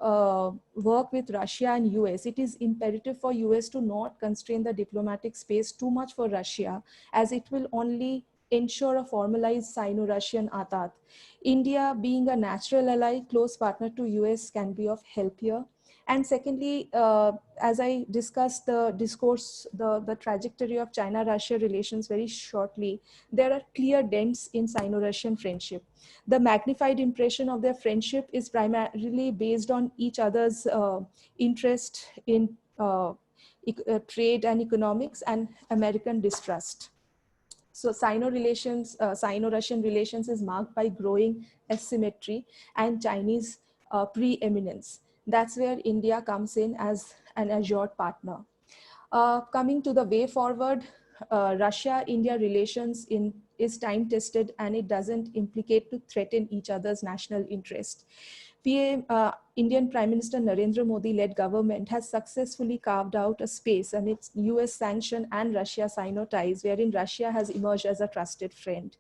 work with Russia and US, it is imperative for US to not constrain the diplomatic space too much for Russia, as it will only ensure a formalized Sino-Russian Atat. India, being a natural ally, close partner to US, can be of help here. And secondly, as I discussed the trajectory of China-Russia relations very shortly, there are clear dents in Sino-Russian friendship. The magnified impression of their friendship is primarily based on each other's interest in trade and economics and American distrust. So Sino-Russian relations is marked by growing asymmetry and Chinese preeminence. That's where India comes in as an assured partner. Coming to the way forward, Russia-India relations is time-tested and it doesn't implicate to threaten each other's national interest. Indian Prime Minister Narendra Modi-led government has successfully carved out a space and its US sanction and Russia-Sino ties, wherein Russia has emerged as a trusted friend.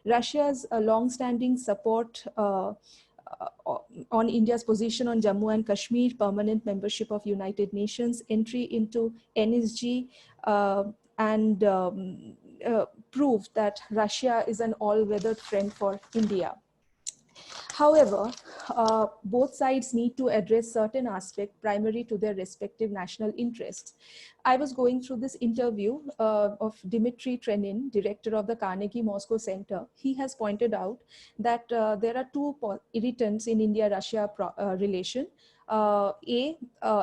Russia's long-standing support on India's position on Jammu and Kashmir, permanent membership of United Nations, entry into NSG, and proved that Russia is an all-weather friend for India. However, both sides need to address certain aspects primary to their respective national interests. I was going through this interview of Dmitry Trenin, director of the Carnegie Moscow Center. He has pointed out that there are two irritants in India-Russia relation.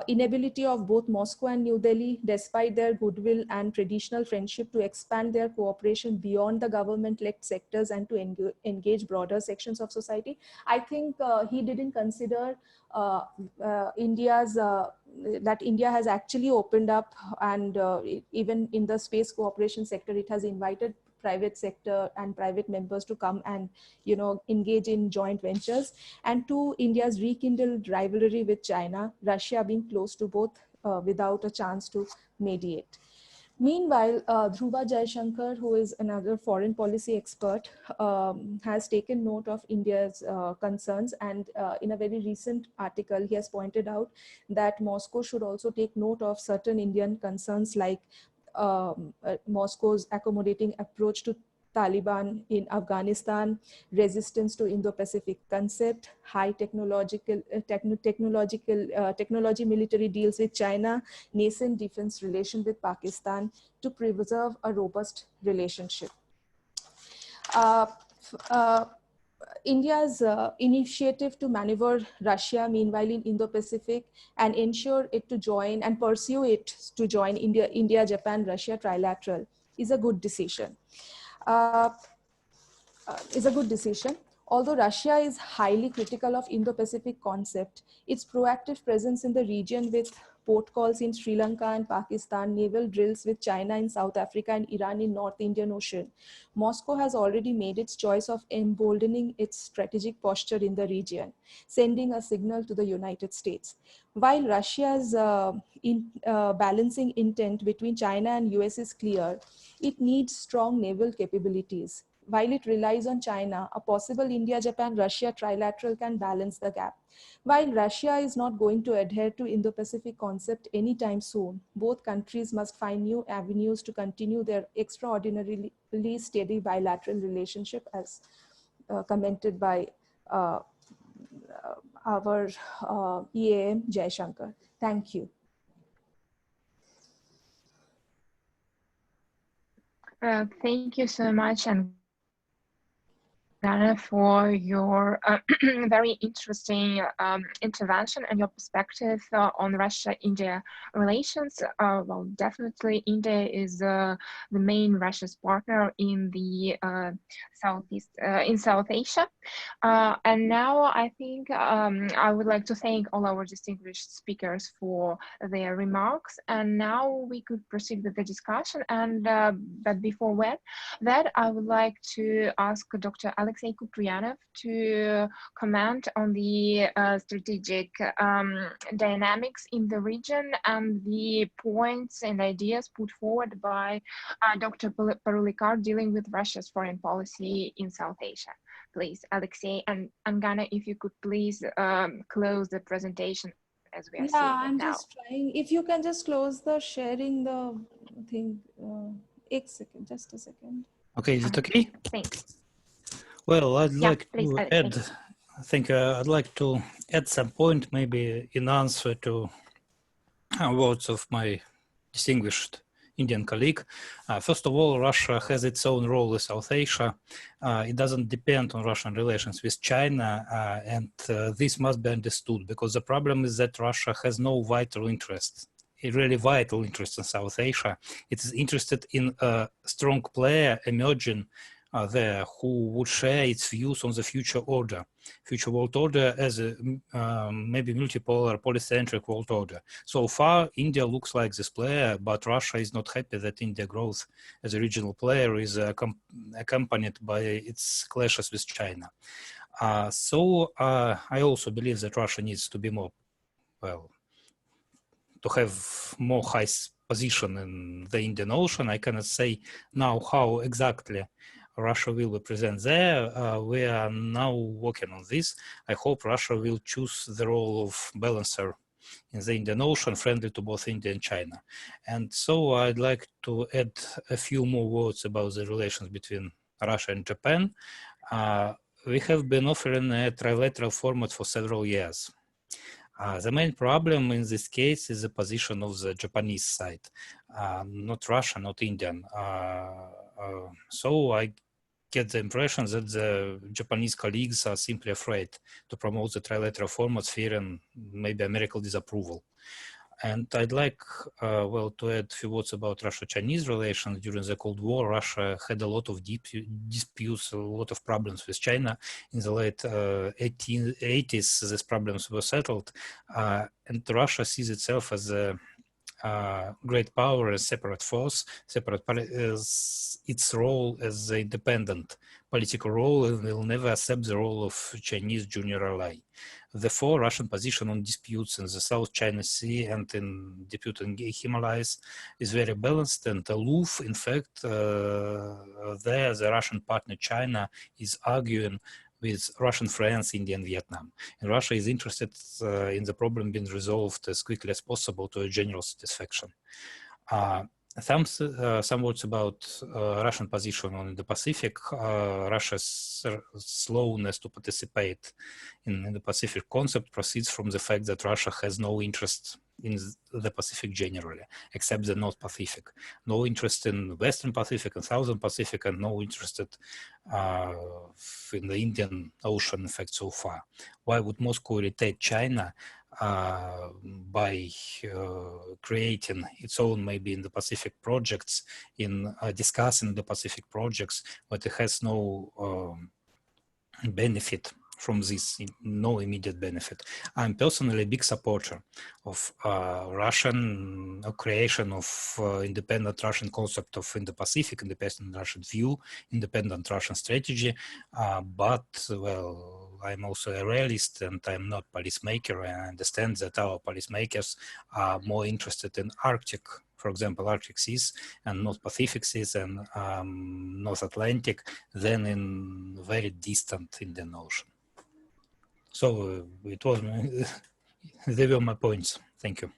Inability of both Moscow and New Delhi, despite their goodwill and traditional friendship, to expand their cooperation beyond the government-led sectors and to engage broader sections of society. I think he didn't consider that India has actually opened up, and even in the space cooperation sector, it has invited private sector and private members to come and engage in joint ventures. And two, India's rekindled rivalry with China, Russia being close to both without a chance to mediate. Meanwhile, Dhruva Jaishankar, who is another foreign policy expert, has taken note of India's concerns, and in a very recent article, he has pointed out that Moscow should also take note of certain Indian concerns, like Moscow's accommodating approach to Taliban in Afghanistan, resistance to Indo-Pacific concept, high technology military deals with China, nascent defense relation with Pakistan to preserve a robust relationship. India's initiative to maneuver Russia, meanwhile, in Indo-Pacific and ensure it to join and pursue it to join India, Japan, Russia trilateral is a good decision. Although Russia is highly critical of Indo-Pacific concept, its proactive presence in the region with port calls in Sri Lanka and Pakistan, naval drills with China in South Africa and Iran in North Indian Ocean, Moscow has already made its choice of emboldening its strategic posture in the region, sending a signal to the United States. While Russia's balancing intent between China and US is clear, it needs strong naval capabilities. While it relies on China, a possible India-Japan-Russia trilateral can balance the gap. While Russia is not going to adhere to Indo-Pacific concept anytime soon, both countries must find new avenues to continue their extraordinarily steady bilateral relationship, as commented by our EAM Jaishankar. Thank you. Thank you so much, and Dana, for your very interesting intervention and your perspective on Russia-India relations. Well, definitely India is the main Russia's partner in the in South Asia. And now I think I would like to thank all our distinguished speakers for their remarks. And now we could proceed with the discussion. And but before that, I would like to ask Dr. Alexey Kupriyanov to comment on the strategic dynamics in the region and the points and ideas put forward by Dr. Parulikar dealing with Russia's foreign policy in South Asia. Please, Alexey and Angana, if you could please close the presentation as we are seeing it now. I'm just trying. If you can just close the sharing the thing. Just a second. Okay, is it okay? Thanks. Well, I'd like to add, thanks. I think I'd like to add some point, maybe in answer to words of my distinguished Indian colleague. First of all, Russia has its own role in South Asia. It doesn't depend on Russian relations with China, and this must be understood, because the problem is that Russia has no vital interest a really vital interest in South Asia. It is interested in a strong player emerging there who would share its views on the future world order as a maybe multipolar, polycentric world order. So far, India looks like this player, but Russia is not happy that India growth as a regional player is accompanied by its clashes with China. So I also believe that Russia needs to be more, well, to have more high position in the Indian Ocean. I cannot say now how exactly Russia will be present there. We are now working on this. I hope Russia will choose the role of balancer in the Indian Ocean, friendly to both India and China. And so I'd like to add a few more words about the relations between Russia and Japan. We have been offering a trilateral format for several years. The main problem in this case is the position of the Japanese side, not Russian, not Indian. So I get the impression that the Japanese colleagues are simply afraid to promote the trilateral format, fearing maybe American disapproval. And I'd like, well, to add a few words about Russia-Chinese relations. During the Cold War, Russia had a lot of disputes, a lot of problems with China. In the late 1880s, these problems were settled. And Russia sees itself as a great power, a separate force, its role as an independent political role, and will never accept the role of Chinese junior ally. Therefore, Russian position on disputes in the South China Sea and in dispute in Himalayas is very balanced and aloof. In fact, there the Russian partner China is arguing with Russian friends, India and Vietnam. And Russia is interested in the problem being resolved as quickly as possible to a general satisfaction. Some words about Russian position on the Pacific. Russia's slowness to participate in the Pacific concept proceeds from the fact that Russia has no interest in the Pacific generally, except the North Pacific. No interest in Western Pacific and Southern Pacific, and no interest in the Indian Ocean, in fact, so far. Why would Moscow irritate China by creating its own, maybe in the Pacific projects, in discussing the Pacific projects, but it has no benefit from this, no immediate benefit. I'm personally a big supporter of Russian creation of independent Russian concept of Indo-Pacific, independent Russian view, independent Russian strategy, but, well, I'm also a realist and I'm not policymaker, and I understand that our policymakers are more interested in Arctic, for example, Arctic seas and North Pacific seas and North Atlantic than in very distant Indian Ocean. So it was, they were my points. Thank you.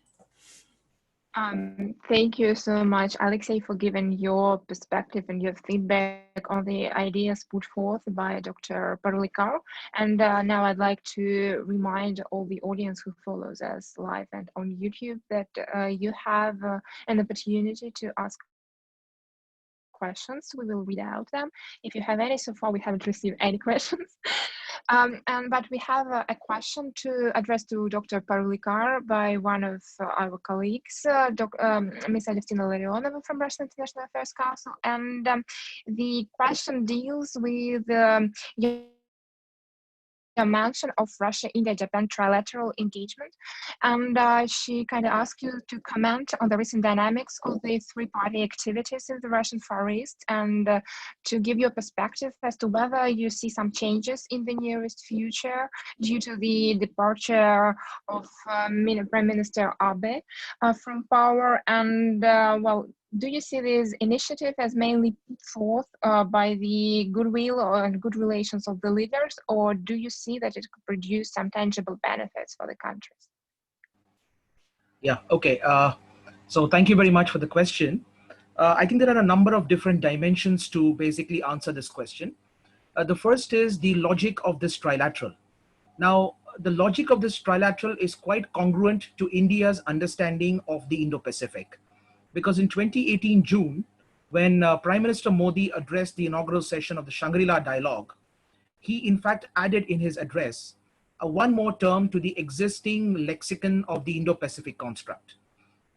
Thank you so much, Alexei, for giving your perspective and your feedback on the ideas put forth by Dr. Parlikar. And now I'd like to remind all the audience who follows us live and on YouTube that you have an opportunity to ask questions. We will read out them. If you have any, so far we haven't received any questions. But we have a question to address to Dr. Parlikar by one of our colleagues, Ms. Alevtina Larionova from Russian International Affairs Council. And the question deals with your mention of Russia-India-Japan trilateral engagement. And she kind of asked you to comment on the recent dynamics of the three-party activities in the Russian Far East and to give your perspective as to whether you see some changes in the nearest future due to the departure of Prime Minister Abe from power. And well, do you see this initiative as mainly put forth by the goodwill and good relations of the leaders, or do you see that it could produce some tangible benefits for the countries? Yeah, okay. So thank you very much for the question. I think there are a number of different dimensions to basically answer this question. The first is the logic of this trilateral. Now, the logic of this trilateral is quite congruent to India's understanding of the Indo-Pacific. Because in 2018 June, when Prime Minister Modi addressed the inaugural session of the Shangri-La Dialogue, he in fact added in his address one more term to the existing lexicon of the Indo-Pacific construct.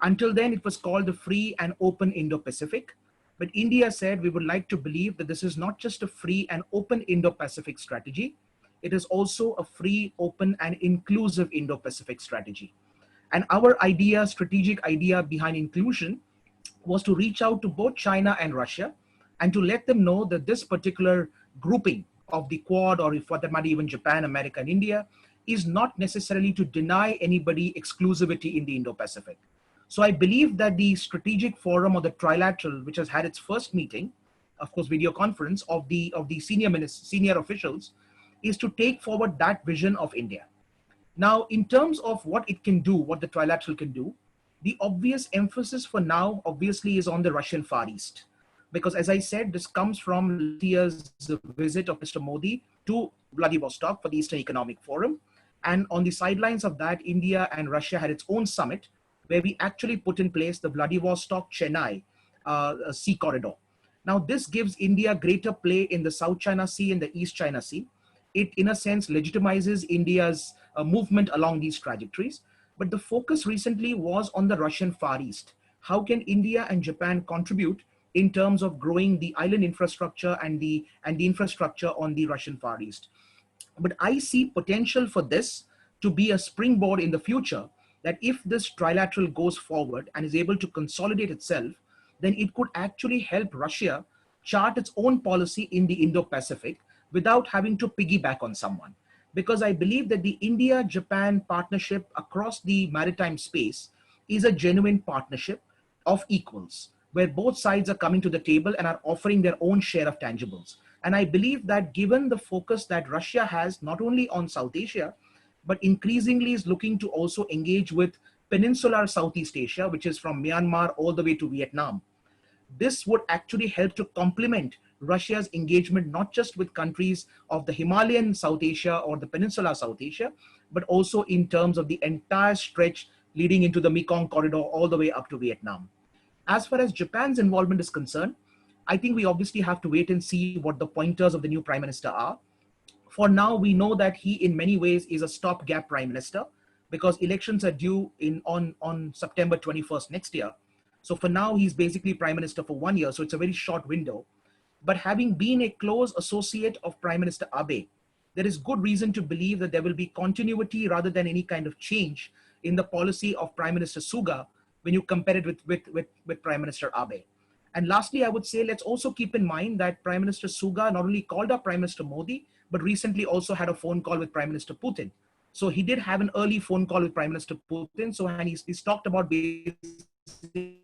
Until then, it was called the Free and Open Indo-Pacific. But India said we would like to believe that this is not just a free and open Indo-Pacific strategy, it is also a free, open, and inclusive Indo-Pacific strategy. And our idea, strategic idea behind inclusion, was to reach out to both China and Russia and to let them know that this particular grouping of the Quad, or if for that matter even Japan, America, and India, is not necessarily to deny anybody exclusivity in the Indo-Pacific. So I believe that the strategic forum, or the trilateral, which has had its first meeting, of course, video conference of the senior officials, is to take forward that vision of India. Now, in terms of what it can do, what the trilateral can do, the obvious emphasis for now, obviously, is on the Russian Far East. Because as I said, this comes from last year's visit of Mr. Modi to Vladivostok for the Eastern Economic Forum. And on the sidelines of that, India and Russia had its own summit, where we actually put in place the Vladivostok-Chennai sea corridor. Now, this gives India greater play in the South China Sea and the East China Sea. It, in a sense, legitimizes India's movement along these trajectories. But the focus recently was on the Russian Far East. How can India and Japan contribute in terms of growing the island infrastructure and the infrastructure on the Russian Far East? But I see potential for this to be a springboard in the future, that if this trilateral goes forward and is able to consolidate itself, then it could actually help Russia chart its own policy in the Indo-Pacific without having to piggyback on someone. Because I believe that the India-Japan partnership across the maritime space is a genuine partnership of equals, where both sides are coming to the table and are offering their own share of tangibles. And I believe that given the focus that Russia has not only on South Asia, but increasingly is looking to also engage with peninsular Southeast Asia, which is from Myanmar all the way to Vietnam. This would actually help to complement Russia's engagement, not just with countries of the Himalayan South Asia or the peninsular South Asia, but also in terms of the entire stretch leading into the Mekong corridor all the way up to Vietnam. As far as Japan's involvement is concerned, I think we obviously have to wait and see what the pointers of the new Prime Minister are. For now, we know that he in many ways is a stopgap Prime Minister, because elections are due on September 21st next year. So for now, he's basically Prime Minister for 1 year, so it's a very short window. But having been a close associate of Prime Minister Abe, there is good reason to believe that there will be continuity rather than any kind of change in the policy of Prime Minister Suga when you compare it with Prime Minister Abe. And lastly, I would say, let's also keep in mind that Prime Minister Suga not only called up Prime Minister Modi, but recently also had a phone call with Prime Minister Putin. So he did have an early phone call with Prime Minister Putin. So and he's talked about basically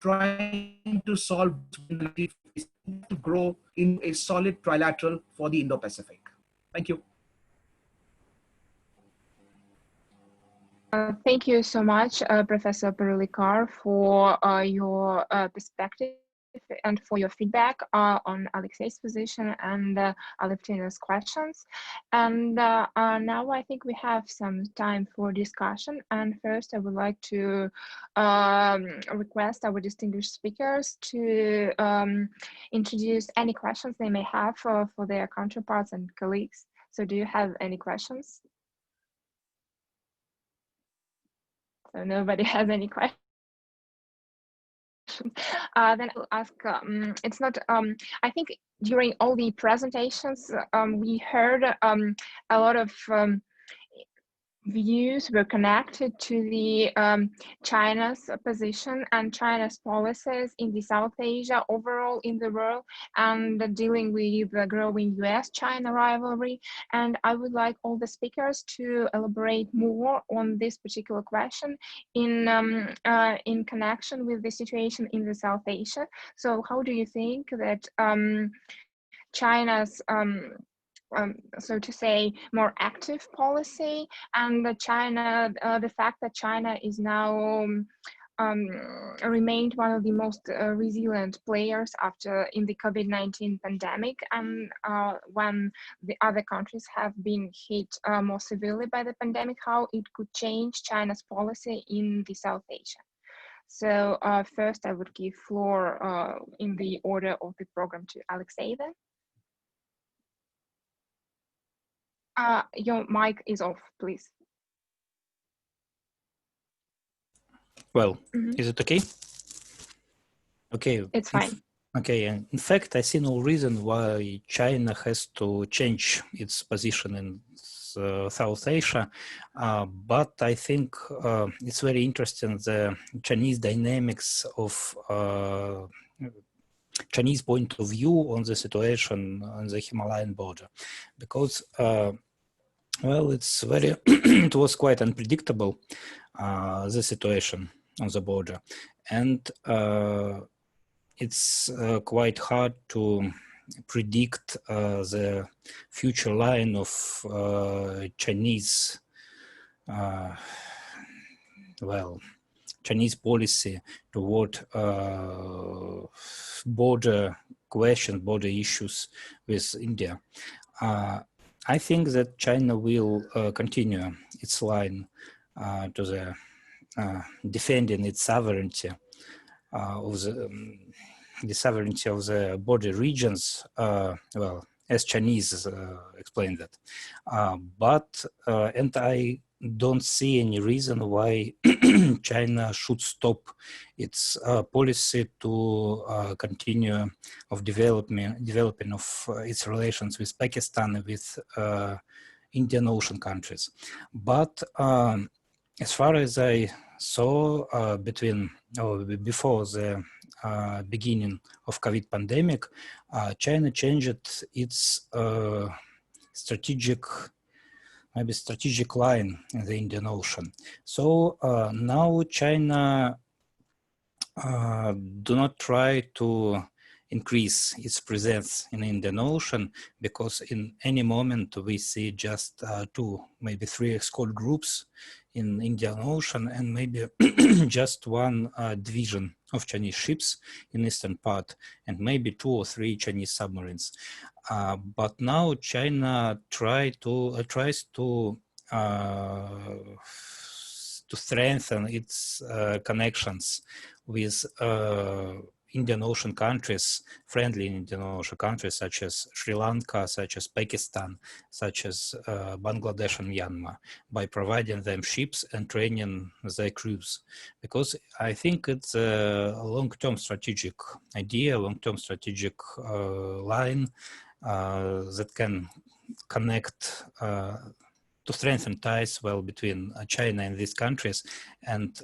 trying to solve, to grow in a solid trilateral for the Indo-Pacific. Thank you. Thank you so much, Professor Perulikar, for your perspective and for your feedback on Alexei's position and Alevtina's questions. And now I think we have some time for discussion. And first, I would like to request our distinguished speakers to introduce any questions they may have for their counterparts and colleagues. So do you have any questions? So nobody has any questions. Then I'll ask, it's not, I think during all the presentations, we heard a lot of views were connected to the China's position and China's policies in the South Asia, overall in the world, and dealing with the growing US-China rivalry. And I would like all the speakers to elaborate more on this particular question in connection with the situation in the South Asia. So how do you think that China's so to say, more active policy, and the fact that China is now remained one of the most resilient players in the COVID-19 pandemic, and when the other countries have been hit more severely by the pandemic, how it could change China's policy in the South Asia. So first I would give floor in the order of the program to Alexei then. Your mic is off, please. Well, is it okay? Okay. It's fine. Okay, and in fact, I see no reason why China has to change its position in South Asia, but I think it's very interesting the Chinese dynamics of Chinese point of view on the situation on the Himalayan border, because well, it's very it was quite unpredictable, the situation on the border, and it's quite hard to predict the future line of Chinese, Chinese policy toward border questions, border issues with India. I think that China will continue its line to the defending its sovereignty of the sovereignty of the border regions, well, as Chinese explained that. And I don't see any reason why China should stop its policy to continue of developing of its relations with Pakistan and with Indian Ocean countries. But as far as I saw before the beginning of COVID pandemic, China changed its strategic line in the Indian Ocean. So now China do not try to increase its presence in the Indian Ocean, because in any moment we see just 2, maybe 3 escort groups in Indian Ocean, and maybe just 1 division of Chinese ships in eastern part, and maybe 2 or 3 Chinese submarines. But now China tries to strengthen its connections with Indian Ocean countries, friendly Indian Ocean countries, such as Sri Lanka, such as Pakistan, such as Bangladesh and Myanmar, by providing them ships and training their crews. Because I think it's a long-term strategic idea, long-term strategic line that can connect to strengthen ties well between China and these countries, and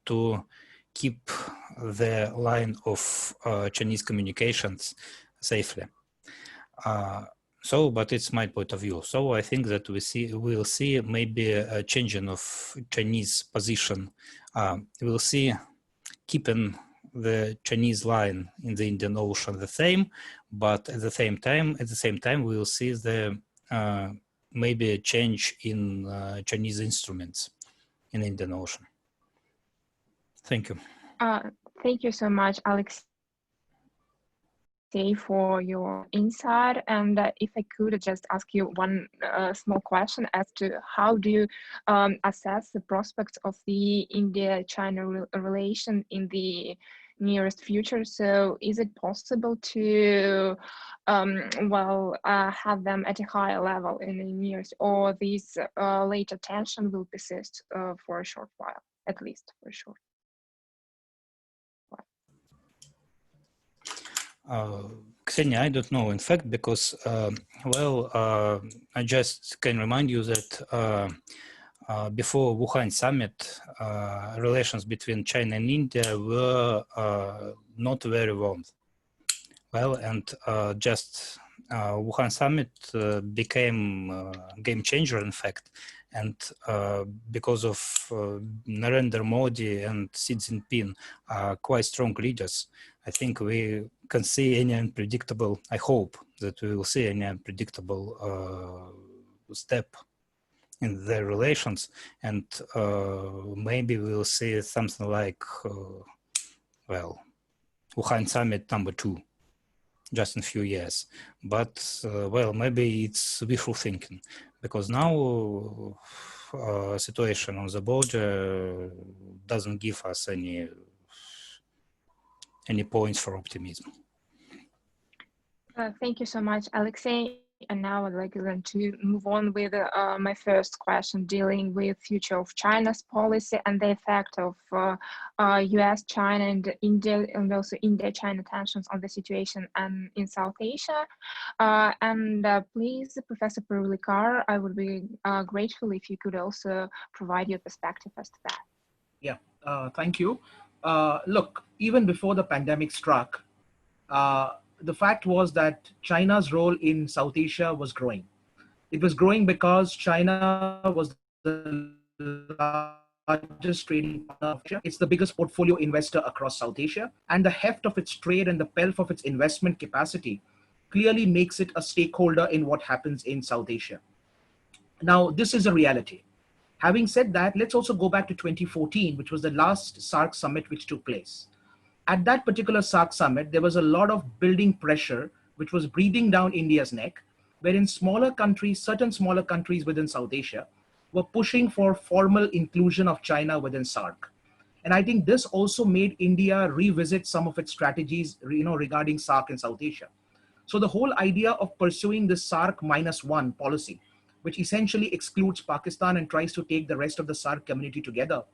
to keep the line of Chinese communications safely. But it's my point of view. So I think that we'll see maybe a changing of Chinese position. We'll see keeping the Chinese line in the Indian Ocean the same, but at the same time, we will see the maybe a change in Chinese instruments in the Indian Ocean. Thank you. Thank you so much, Alexei, for your insight. And if I could just ask you one small question as to how do you assess the prospects of the India-China relation in the nearest future? So is it possible to have them at a higher level in the nearest, or this later tension will persist for a short while, at least for a short while? Ksenia, I don't know, in fact, because, I just can remind you that before Wuhan summit, relations between China and India were not very warm. Well, and just Wuhan summit became a game changer, in fact, and because of Narendra Modi and Xi Jinping are quite strong leaders, I think we can see any unpredictable, I hope that we will see any unpredictable step in their relations, and maybe we will see something like, Wuhan summit #2, just in a few years. But, maybe it's wishful thinking, because now situation on the border doesn't give us any points for optimism. Thank you so much, Alexei. And now I'd like then to move on with my first question, dealing with future of China's policy and the effect of US, China, and India, and also India-China tensions on the situation in South Asia. Please, Professor Purlikar, I would be grateful if you could also provide your perspective as to that. Yeah, thank you. Look, even before the pandemic struck, the fact was that China's role in South Asia was growing. It was growing because China was the largest trading partner of Asia. It's the biggest portfolio investor across South Asia, and the heft of its trade and the pelf of its investment capacity clearly makes it a stakeholder in what happens in South Asia. Now, this is a reality. Having said that, let's also go back to 2014, which was the last SAARC summit which took place. At that particular SAARC summit, there was a lot of building pressure, which was breathing down India's neck, wherein smaller countries, certain smaller countries within South Asia, were pushing for formal inclusion of China within SAARC. And I think this also made India revisit some of its strategies, regarding SAARC in South Asia. So the whole idea of pursuing this SAARC -1 policy, which essentially excludes Pakistan and tries to take the rest of the SAARC community together,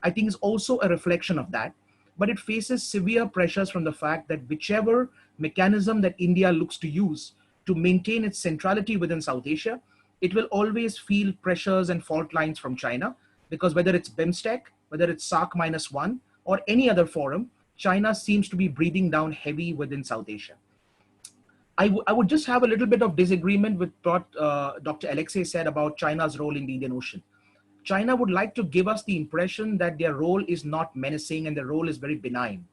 I think is also a reflection of that. But it faces severe pressures from the fact that whichever mechanism that India looks to use to maintain its centrality within South Asia, it will always feel pressures and fault lines from China, because whether it's BIMSTEC, whether it's SAARC -1 or any other forum, China seems to be breathing down heavy within South Asia. I would just have a little bit of disagreement with what Dr. Alexei said about China's role in the Indian Ocean. China would like to give us the impression that their role is not menacing and their role is very benign.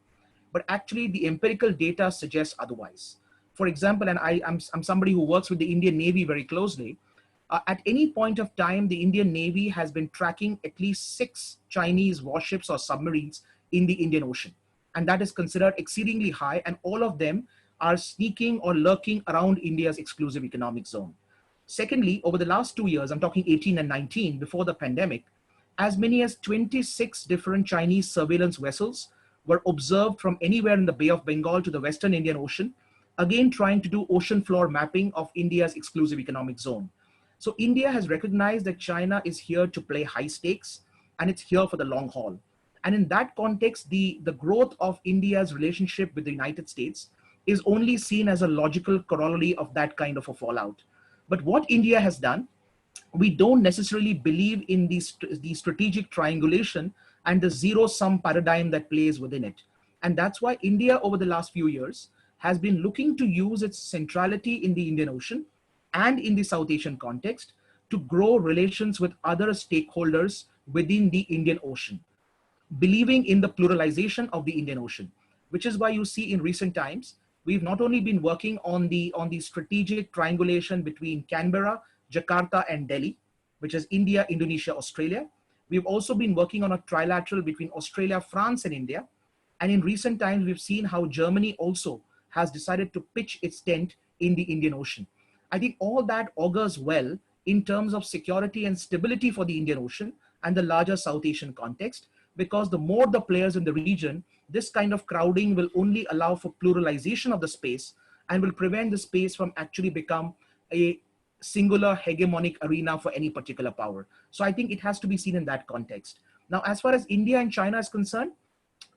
But actually, the empirical data suggests otherwise. For example, and I'm somebody who works with the Indian Navy very closely, at any point of time, the Indian Navy has been tracking at least 6 Chinese warships or submarines in the Indian Ocean. And that is considered exceedingly high, and all of them are sneaking or lurking around India's exclusive economic zone. Secondly, over the last 2 years, I'm talking 18 and 19, before the pandemic, as many as 26 different Chinese surveillance vessels were observed from anywhere in the Bay of Bengal to the Western Indian Ocean, again trying to do ocean floor mapping of India's exclusive economic zone. So India has recognized that China is here to play high stakes, and it's here for the long haul. And in that context, the growth of India's relationship with the United States is only seen as a logical corollary of that kind of a fallout. But what India has done, we don't necessarily believe in the strategic triangulation and the zero-sum paradigm that plays within it. And that's why India, over the last few years, has been looking to use its centrality in the Indian Ocean and in the South Asian context to grow relations with other stakeholders within the Indian Ocean, believing in the pluralization of the Indian Ocean, which is why you see in recent times, we've not only been working on the strategic triangulation between Canberra, Jakarta, and Delhi, which is India, Indonesia, Australia. We've also been working on a trilateral between Australia, France, and India. And in recent times, we've seen how Germany also has decided to pitch its tent in the Indian Ocean. I think all that augurs well in terms of security and stability for the Indian Ocean and the larger South Asian context, because the more the players in the region, this kind of crowding will only allow for pluralization of the space and will prevent the space from actually become a singular hegemonic arena for any particular power. So I think it has to be seen in that context. Now, as far as India and China is concerned,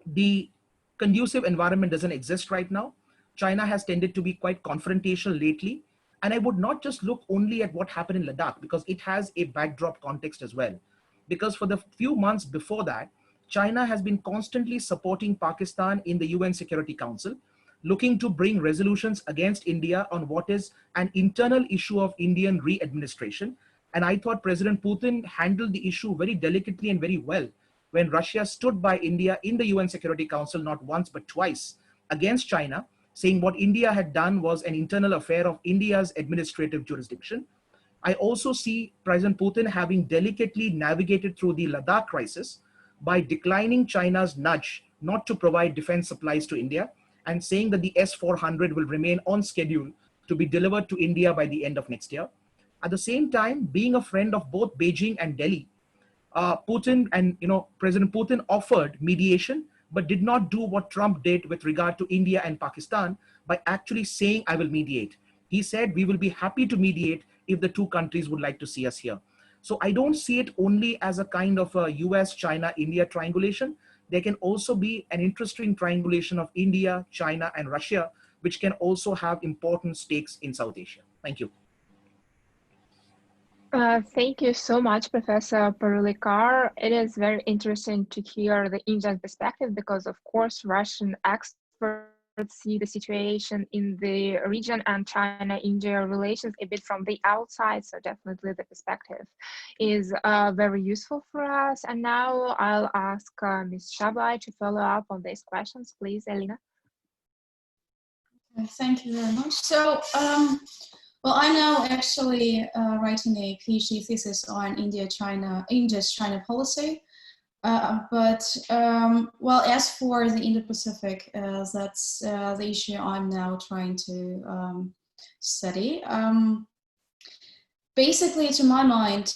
the conducive environment doesn't exist right now. China has tended to be quite confrontational lately. And I would not just look only at what happened in Ladakh, because it has a backdrop context as well. Because for the few months before that, China has been constantly supporting Pakistan in the UN Security Council, looking to bring resolutions against India on what is an internal issue of Indian re-administration. And I thought President Putin handled the issue very delicately and very well when Russia stood by India in the UN Security Council, not once but twice, against China, saying what India had done was an internal affair of India's administrative jurisdiction. I also see President Putin having delicately navigated through the Ladakh crisis by declining China's nudge not to provide defense supplies to India and saying that the S-400 will remain on schedule to be delivered to India by the end of next year. At the same time, being a friend of both Beijing and Delhi, President Putin offered mediation, but did not do what Trump did with regard to India and Pakistan by actually saying, I will mediate. He said, we will be happy to mediate if the two countries would like to see us here. So I don't see it only as a kind of a US, China, India triangulation. There can also be an interesting triangulation of India, China, and Russia, which can also have important stakes in South Asia. Thank you. Thank you so much, Professor Parulikar. It is very interesting to hear the Indian perspective because, of course, Russian experts see the situation in the region and China-India relations a bit from the outside. So definitely the perspective is very useful for us. And now I'll ask Ms. Shabai to follow up on these questions. Please, Elena. Thank you very much. So, well, I'm now actually writing a PhD thesis on India's China policy. Well, as for the Indo-Pacific, that's the issue I'm now trying to study. Basically, to my mind,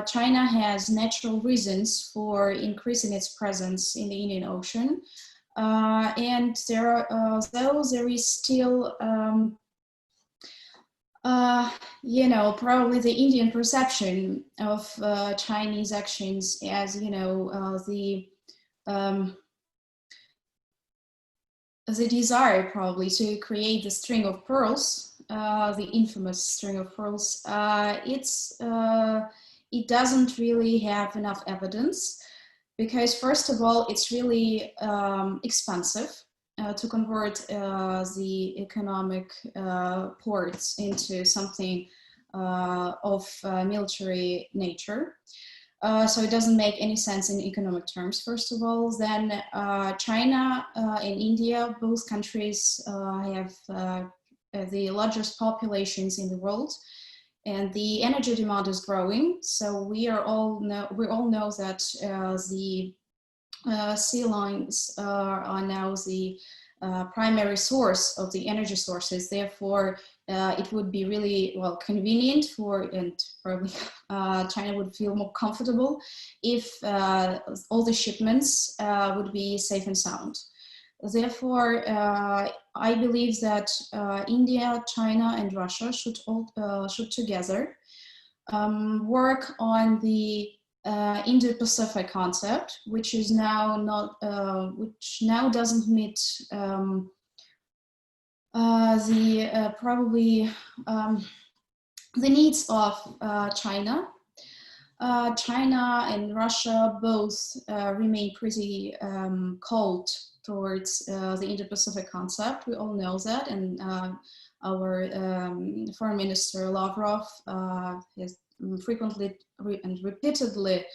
China has natural reasons for increasing its presence in the Indian Ocean. And though there is still you know, probably the Indian perception of Chinese actions as, you know, the desire probably to create the string of pearls, the infamous string of pearls, it doesn't really have enough evidence because, first of all, it's really expensive. To convert the economic ports into something of military nature. So it doesn't make any sense in economic terms, first of all. Then China and India, both countries have the largest populations in the world, and the energy demand is growing. So we all know that the sea lines are now the primary source of the energy sources. Therefore, it would be really, well, convenient for, and probably China would feel more comfortable if all the shipments would be safe and sound. Therefore, I believe that India, China, and Russia should together work on the Indo-Pacific concept, which is now not, which now doesn't meet probably the needs of China. China and Russia both remain pretty cold towards the Indo-Pacific concept. We all know that, and our Foreign Minister Lavrov has frequently and repeatedly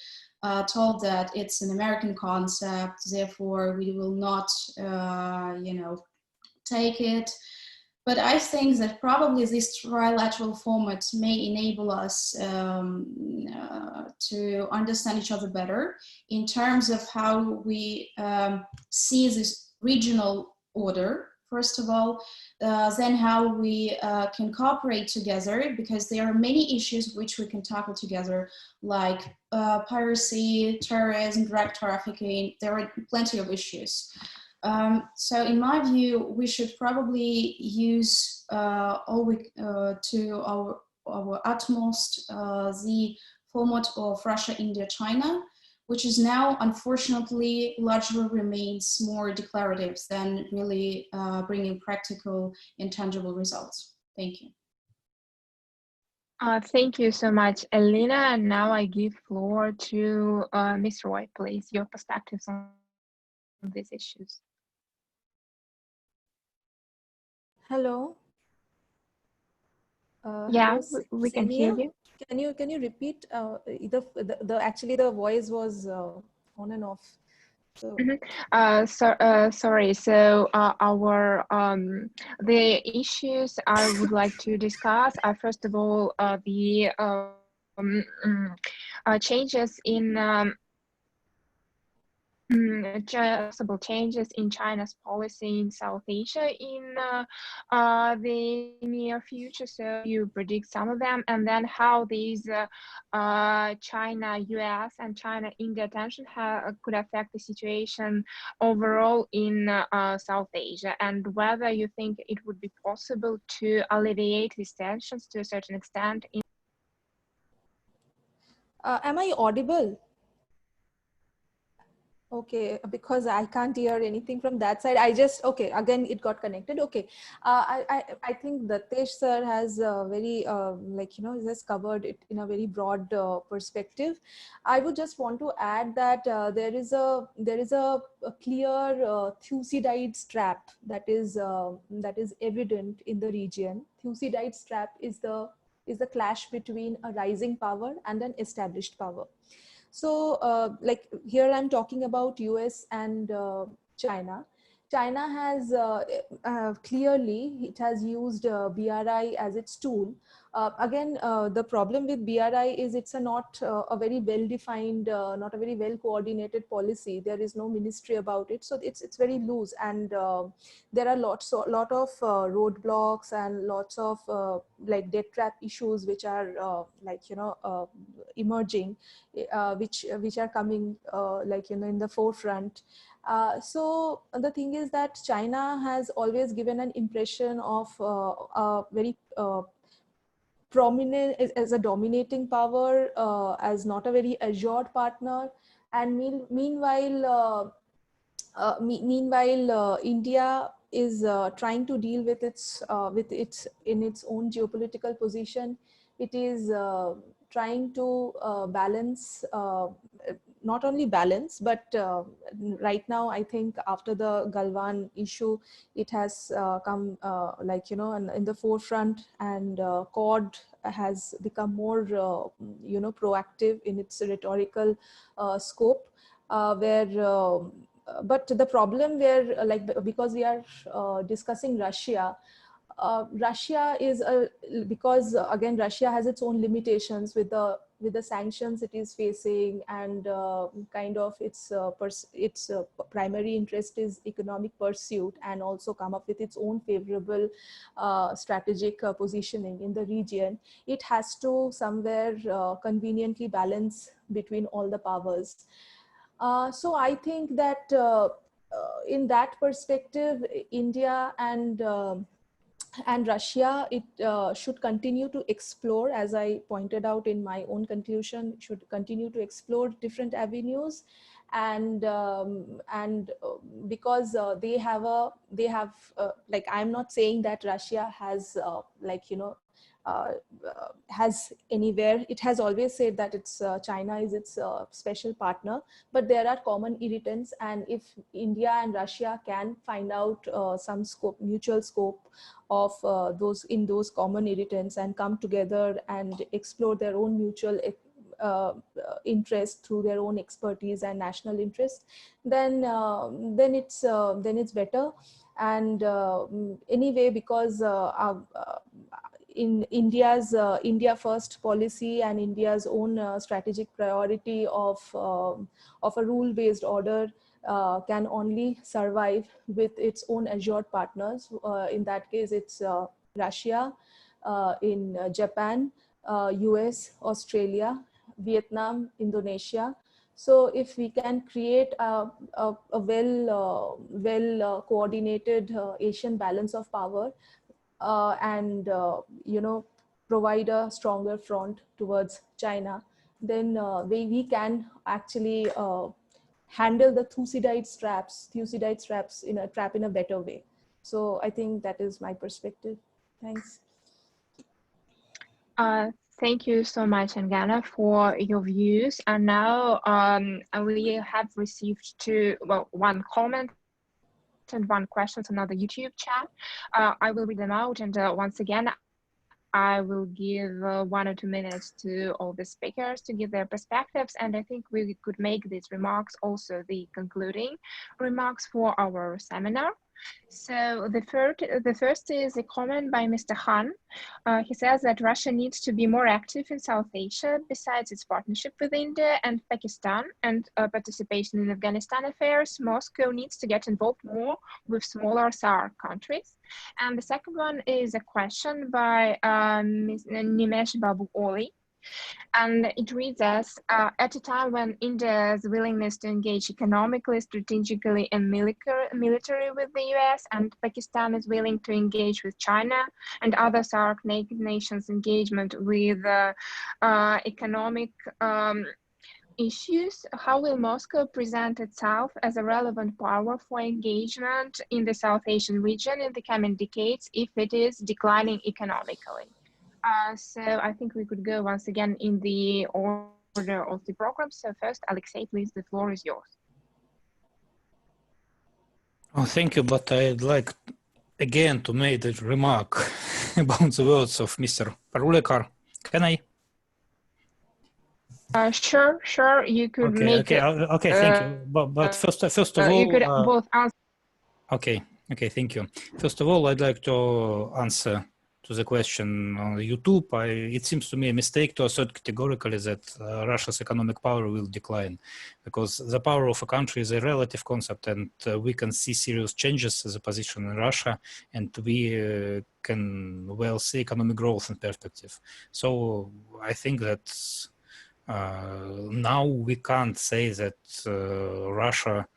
told that it's an American concept, therefore we will not, you know, take it. But I think that probably this trilateral format may enable us to understand each other better in terms of how we see this regional order, first of all, then how we can cooperate together, because there are many issues which we can tackle together, like piracy, terrorism, drug trafficking. There are plenty of issues. So in my view, we should probably use to our utmost the format of Russia, India, China, which is now, unfortunately, largely remains more declarative than really bringing practical and tangible results. Thank you. Thank you so much, Elena. And now I give floor to Ms. Roy, please, your perspectives on these issues. Hello. Yeah, hello, we can hear you. Can you repeat? Actually the voice was on and off. So. Sorry. So our the issues I would like to discuss are, first of all, the changes in possible changes in China's policy in South Asia in the near future. So you predict some of them, and then how these China-US and China-India tension could affect the situation overall in South Asia, and whether you think it would be possible to alleviate these tensions to a certain extent. Am I audible? Okay, because I can't hear anything from that side. I just, okay, again, it got connected. Okay. I think that Tej sir has very, like, you know, he has covered it in a very broad perspective. I would just want to add that there is a clear Thucydides trap that is evident in the region. Thucydides trap is the clash between a rising power and an established power. So like here I'm talking about US and China. China has clearly, it has used BRI as its tool. Again, the problem with BRI is it's not a very well-defined, not a very well-coordinated policy. There is no ministry about it. So it's very loose, and there are lot of roadblocks and lots of like debt trap issues which are like, you know, emerging, which are coming like, you know, in the forefront. So the thing is that China has always given an impression of a very prominent as a dominating power, as not a very assured partner, and meanwhile India is trying to deal with its in its own geopolitical position. It is trying to balance, not only balance, but right now I think after the Galwan issue, it has come like, you know, in the forefront, and Quad has become more you know, proactive in its rhetorical scope, where but the problem there, like, because we are discussing Russia, Russia is because again Russia has its own limitations with the sanctions it is facing, and kind of its primary interest is economic pursuit, and also come up with its own favorable strategic positioning in the region. It has to somewhere conveniently balance between all the powers. So I think that in that perspective, India and Russia, it should continue to explore, as I pointed out in my own conclusion, should continue to explore different avenues, and because they have like, I'm not saying that Russia has like, you know, has anywhere, it has always said that it's China is its special partner, but there are common irritants, and if India and Russia can find out some scope, mutual scope of those common irritants, and come together and explore their own mutual interest through their own expertise and national interest, then it's better. And anyway, because in India's India first policy and India's own strategic priority of a rule-based order can only survive with its own assured partners. In that case, it's Russia, in Japan, US, Australia, Vietnam, Indonesia. So if we can create a well coordinated Asian balance of power, and you know, provide a stronger front towards China, then we can actually handle the Thucydides traps in a better way. So I think that is my perspective. Thanks. Thank you so much, Angana, for your views. And now we have received one comment and one question on the YouTube chat. I will read them out, and once again, I will give 1 or 2 minutes to all the speakers to give their perspectives, and I think we could make these remarks also the concluding remarks for our seminar. So the first is a comment by Mr. Han. He says that Russia needs to be more active in South Asia besides its partnership with India and Pakistan and participation in Afghanistan affairs. Moscow needs to get involved more with smaller SAARC countries. And the second one is a question by Ms. Nimesh Babu Oli. And it reads as, at a time when India's willingness to engage economically, strategically, and military with the US, and Pakistan is willing to engage with China and other SAARC nations engagement with economic issues, how will Moscow present itself as a relevant power for engagement in the South Asian region in the coming decades if it is declining economically? So I think we could go once again in the order of the program. So first, Alexei, please, the floor is yours. Oh, thank you, but I'd like again to make a remark about the words of Mr. Parulekar. Can I? Sure, you could make okay, thank you. But first of all, you could both answer. Okay, thank you. First of all, I'd like to answer to the question on YouTube. It seems to me a mistake to assert categorically that Russia's economic power will decline, because the power of a country is a relative concept, and we can see serious changes in the position in Russia, and we can well see economic growth in perspective. So I think that now we can't say that Russia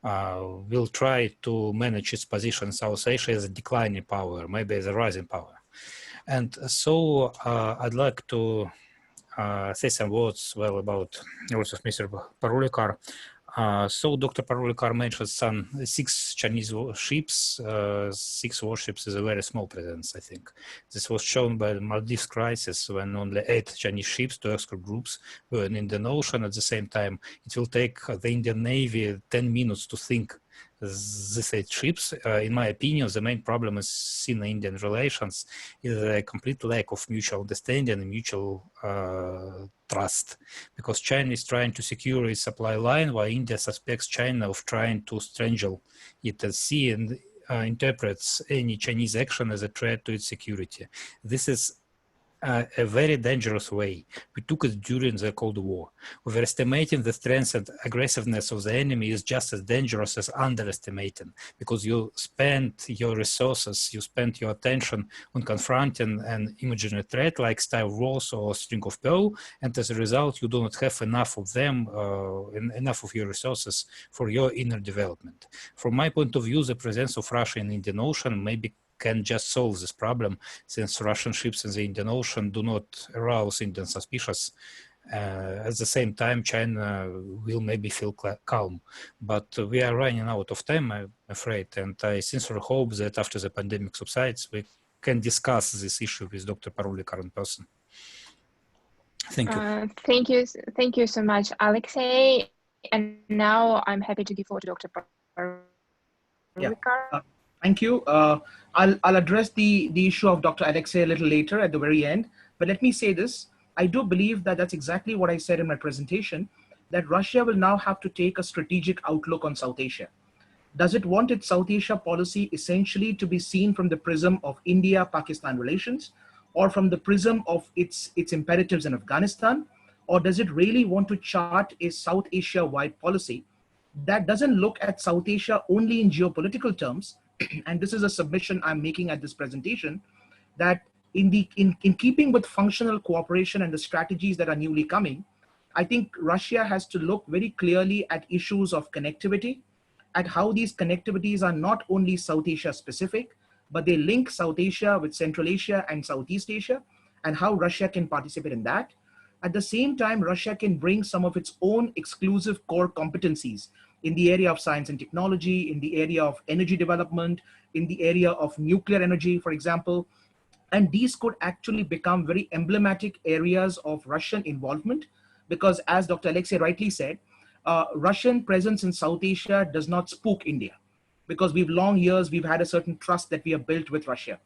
will try to manage its position in South Asia as a declining power, maybe as a rising power. And so I'd like to say some words about words of Mr. Parulekar. So Dr. Parulekar mentioned some 6 Chinese ships, 6 warships is a very small presence, I think. This was shown by the Maldives crisis when only 8 Chinese ships to escort groups were in the Indian Ocean. At the same time, it will take the Indian Navy 10 minutes to sink these 8 ships. In my opinion, the main problem is Sino-Indian relations is a complete lack of mutual understanding and mutual trust, because China is trying to secure its supply line while India suspects China of trying to strangle it at sea and interprets any Chinese action as a threat to its security. This is a very dangerous way. We took it during the Cold War. Overestimating the strength and aggressiveness of the enemy is just as dangerous as underestimating, because you spend your resources, you spend your attention on confronting an imaginary threat like Star Wars or String of Pearl, and as a result, you do not have enough of them, enough of your resources for your inner development. From my point of view, the presence of Russia in the Indian Ocean maybe can just solve this problem, since Russian ships in the Indian Ocean do not arouse Indian suspicions. At the same time, China will maybe feel calm. But we are running out of time, I'm afraid, and I sincerely hope that after the pandemic subsides, we can discuss this issue with Dr. Parulekar in person. Thank you. Thank you so much, Alexei. And now I'm happy to give floor to Dr. Parulekar. Yeah. Thank you. I'll address the issue of Dr. Alexei a little later at the very end, but let me say this. I do believe that that's exactly what I said in my presentation, that Russia will now have to take a strategic outlook on South Asia. Does it want its South Asia policy essentially to be seen from the prism of India-Pakistan relations, or from the prism of its imperatives in Afghanistan, or does it really want to chart a South Asia-wide policy that doesn't look at South Asia only in geopolitical terms? And this is a submission I'm making at this presentation, that in keeping with functional cooperation and the strategies that are newly coming, I think Russia has to look very clearly at issues of connectivity, at how these connectivities are not only South Asia specific, but they link South Asia with Central Asia and Southeast Asia, and how Russia can participate in that. At the same time, Russia can bring some of its own exclusive core competencies in the area of science and technology, in the area of energy development, in the area of nuclear energy, for example. And these could actually become very emblematic areas of Russian involvement, because as Dr. Alexei rightly said, Russian presence in South Asia does not spook India, because we've had a certain trust that we have built with Russia.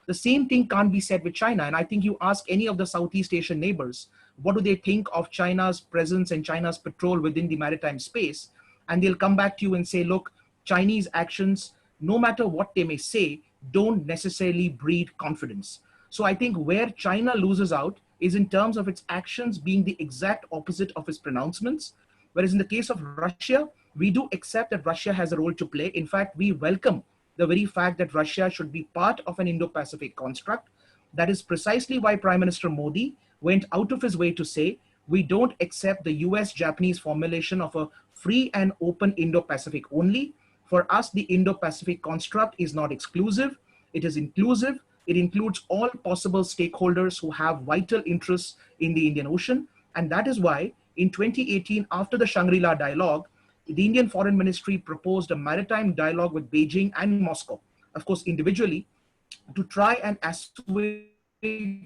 The same thing can't be said with China. And I think you ask any of the Southeast Asian neighbors, what do they think of China's presence and China's patrol within the maritime space? And they'll come back to you and say, look, Chinese actions no matter what they may say, don't necessarily breed confidence. So I think where China loses out is in terms of its actions being the exact opposite of its pronouncements. Whereas in the case of Russia, we do accept that Russia has a role to play. In fact, we welcome the very fact that Russia should be part of an Indo-Pacific construct. That is precisely why Prime Minister Modi went out of his way to say, we don't accept the US-Japanese formulation of a free and open Indo-Pacific only. For us, the Indo-Pacific construct is not exclusive, it is inclusive. It includes all possible stakeholders who have vital interests in the Indian Ocean. And that is why in 2018, after the Shangri-La dialogue, the Indian Foreign Ministry proposed a maritime dialogue with Beijing and Moscow, of course, individually, to try and assuage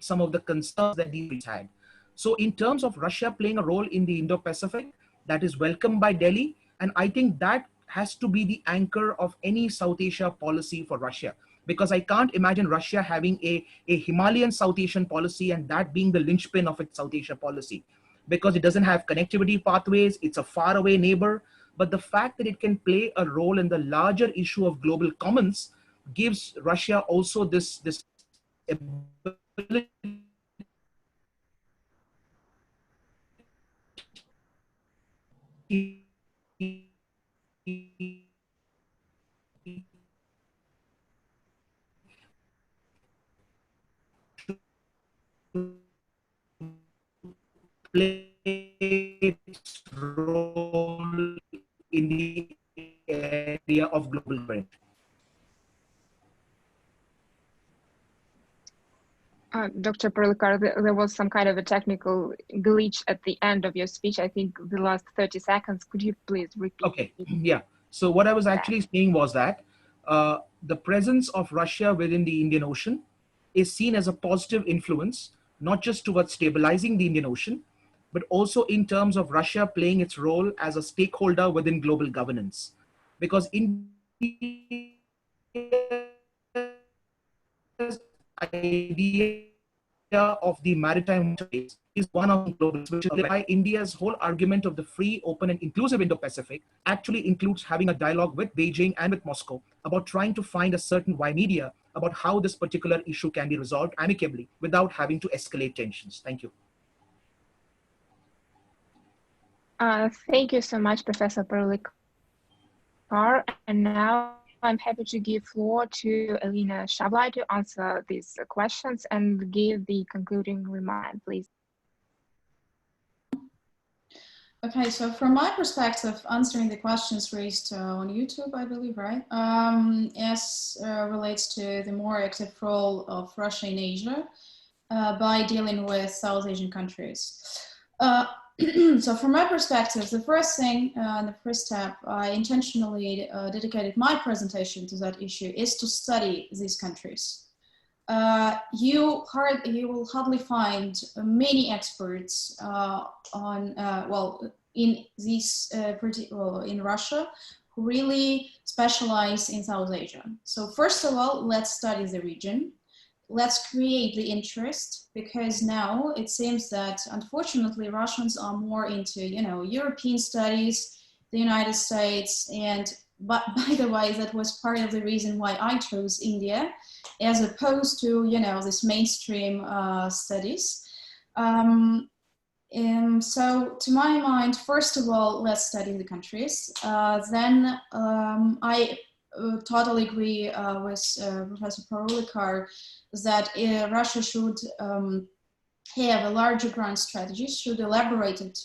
some of the concerns that these countries had. So in terms of Russia playing a role in the Indo-Pacific, that is welcomed by Delhi. And I think that has to be the anchor of any South Asia policy for Russia. Because I can't imagine Russia having a Himalayan South Asian policy and that being the linchpin of its South Asia policy. Because it doesn't have connectivity pathways, it's a faraway neighbor. But the fact that it can play a role in the larger issue of global commons gives Russia also this ability play its role in the area of global governance. Dr. Perlikar, there was some kind of a technical glitch at the end of your speech. I think the last 30 seconds. Could you please repeat? Okay, yeah. So what I was actually saying was that the presence of Russia within the Indian Ocean is seen as a positive influence, not just towards stabilizing the Indian Ocean, but also in terms of Russia playing its role as a stakeholder within global governance. Because India's idea of the maritime space is one of global, which is why India's whole argument of the free, open, and inclusive Indo-Pacific actually includes having a dialogue with Beijing and with Moscow about trying to find a certain media about how this particular issue can be resolved amicably without having to escalate tensions. Thank you. Thank you so much, Professor Perlikar. And now I'm happy to give floor to Elena Shablai to answer these questions and give the concluding remark, please. Okay, so from my perspective, answering the questions raised on YouTube, I believe, right? As relates to the more active role of Russia in Asia by dealing with South Asian countries. So from my perspective, the first thing, the first step, I intentionally dedicated my presentation to that issue is to study these countries. You will hardly find many experts in these in Russia who really specialize in South Asia. So first of all, let's study the region. Let's create the interest, because now it seems that unfortunately Russians are more into, European studies, the United States, but by the way, that was part of the reason why I chose India as opposed to, this mainstream studies. So to my mind, first of all, let's study the countries. Then I totally agree with Professor Perlikar that Russia should have a larger grand strategy, should elaborate it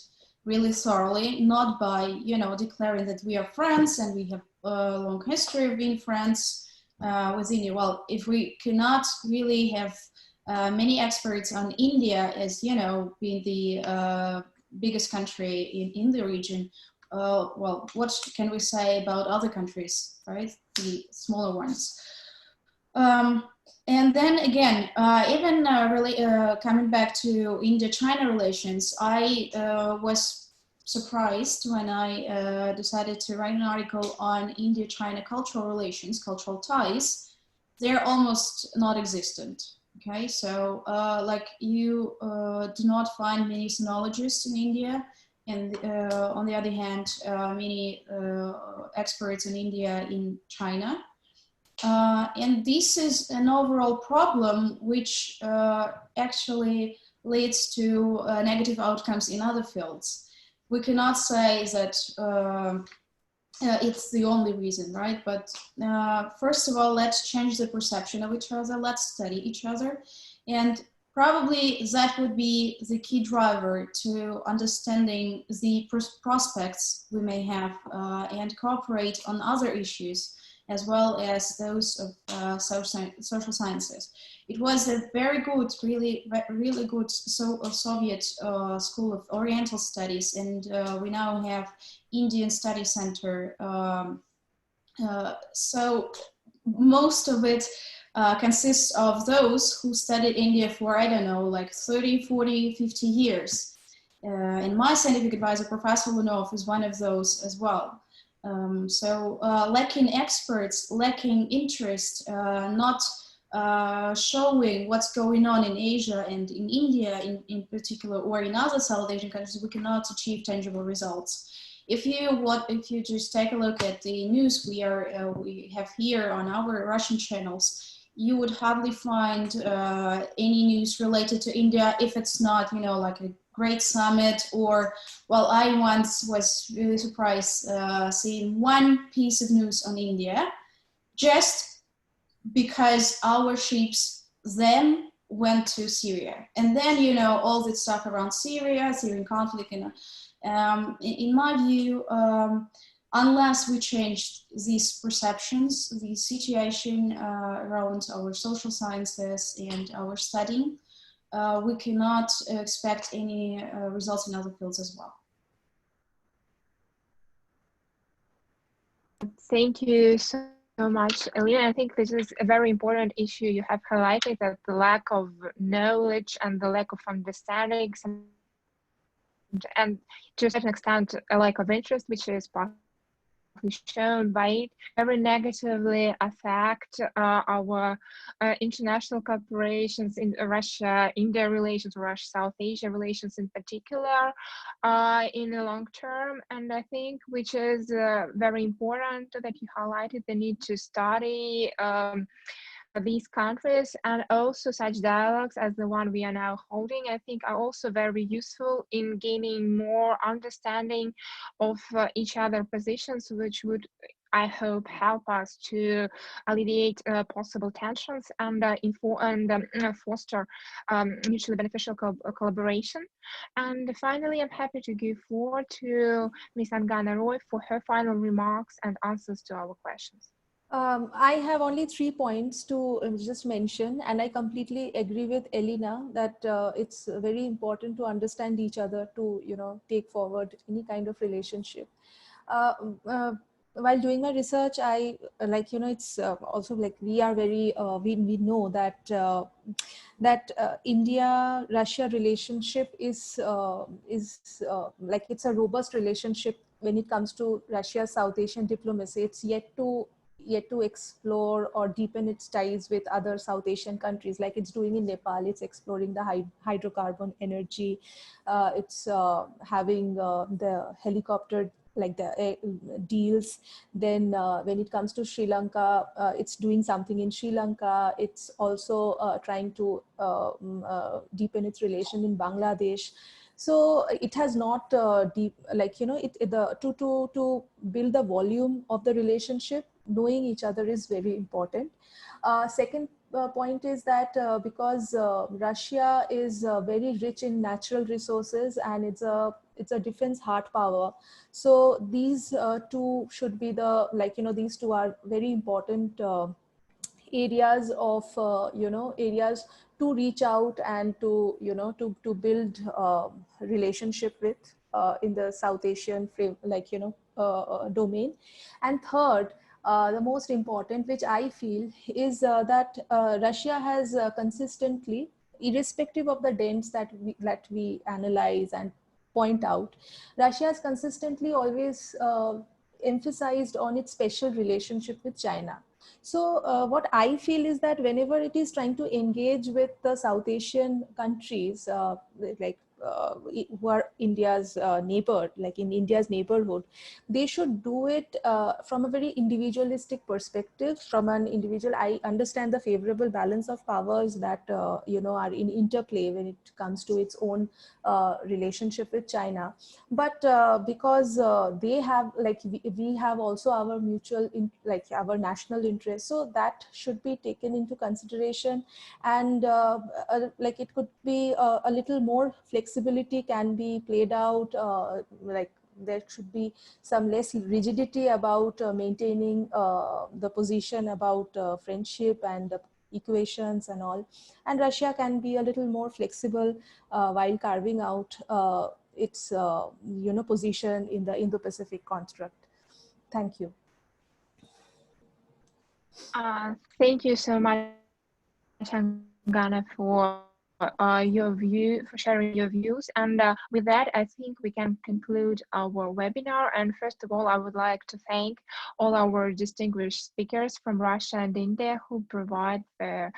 really thoroughly, not by, declaring that we are friends and we have a long history of being friends with India. Well, if we cannot really have many experts on India as, being the biggest country in the region, well, what can we say about other countries, right? The smaller ones. And then again, even really coming back to India-China relations, I was surprised when I decided to write an article on India-China cultural relations, cultural ties. They're almost non-existent. Okay, so like you do not find many sinologists in India, and on the other hand, many experts in India in China. And this is an overall problem which actually leads to negative outcomes in other fields. We cannot say that it's the only reason, right? But first of all, let's change the perception of each other, let's study each other. And probably that would be the key driver to understanding the prospects we may have and cooperate on other issues, as well as those of social sciences. It was a very good, really good Soviet School of Oriental Studies, and we now have Indian Study Center. So most of it consists of those who studied India for, I don't know, like 30, 40, 50 years. And my scientific advisor, Professor Lunov, is one of those as well. Lacking experts, lacking interest, not showing what's going on in Asia and in India in particular, or in other South Asian countries, we cannot achieve tangible results. If you just take a look at the news we have here on our Russian channels, you would hardly find any news related to India if it's not, you know, like a great summit, or, well, I once was really surprised seeing one piece of news on India, just because our ships then went to Syria. And then, you know, all this stuff around Syrian conflict, you know, in my view, unless we change these perceptions, the situation around our social sciences and our studying, we cannot expect any results in other fields as well. Thank you so much, Elena. I think this is a very important issue you have highlighted, that the lack of knowledge and the lack of understanding, and to a certain extent a lack of interest, which is partly shown by it, very negatively affect our international cooperations in Russia-India relations, Russia-South Asia relations in particular in the long term. And I think which is very important that you highlighted the need to study these countries, and also such dialogues as the one we are now holding, I think are also very useful in gaining more understanding of each other positions, which would, I hope, help us to alleviate possible tensions and foster mutually beneficial collaboration. And finally, I'm happy to give floor to Ms. Angana Roy for her final remarks and answers to our questions. I have only 3 points to just mention, and I completely agree with Elena that it's very important to understand each other to, you know, take forward any kind of relationship. While doing my research, I like, you know, it's also like we are very we know that India-Russia relationship is like it's a robust relationship when it comes to Russia-South Asian diplomacy. It's yet to explore or deepen its ties with other South Asian countries, like it's doing in Nepal. It's exploring the hydrocarbon energy. It's having the helicopter, like the deals. Then when it comes to Sri Lanka, it's doing something in Sri Lanka. It's also trying to deepen its relation in Bangladesh. So it has not like, you know, to build the volume of the relationship, knowing each other is very important. Second point is that because Russia is very rich in natural resources, and it's a defense hard power. So these two should be the, like, you know, these two are very important areas of, you know, areas to reach out and to, you know, to build relationship with in the South Asian frame, like, you know, domain. And third, the most important, which I feel, is that Russia has consistently, irrespective of the dents that we analyze and point out, Russia has consistently always emphasized on its special relationship with China. So what I feel is that whenever it is trying to engage with the South Asian countries, like who are India's neighbor, like in India's neighborhood, they should do it from a very individualistic perspective, from an individual. I understand the favorable balance of powers that are in interplay when it comes to its own relationship with China, but because they have, like we have also our mutual our national interest, so that should be taken into consideration. And like it could be a little more flexibility can be played out, like there should be some less rigidity about maintaining the position about friendship and equations and all, and Russia can be a little more flexible while carving out its position in the Indo-Pacific construct. Thank you. Thank you so much, Angana, for for sharing your views. And with that, I think we can conclude our webinar. And first of all, I would like to thank all our distinguished speakers from Russia and India who provide their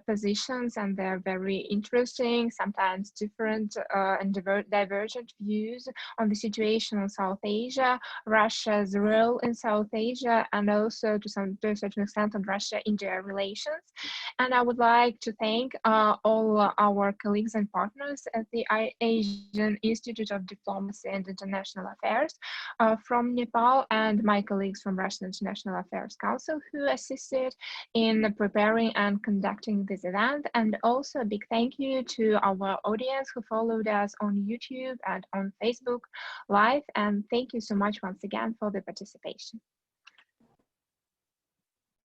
positions and their very interesting, sometimes different and divergent views on the situation in South Asia, Russia's role in South Asia, and also to a certain extent on Russia-India relations. And I would like to thank all our colleagues and partners at the Asian Institute of Diplomacy and International Affairs from Nepal, and my colleagues from Russian International Affairs Council who assisted in preparing and conducting this event. And also a big thank you to our audience who followed us on YouTube and on Facebook Live. And thank you so much once again for the participation.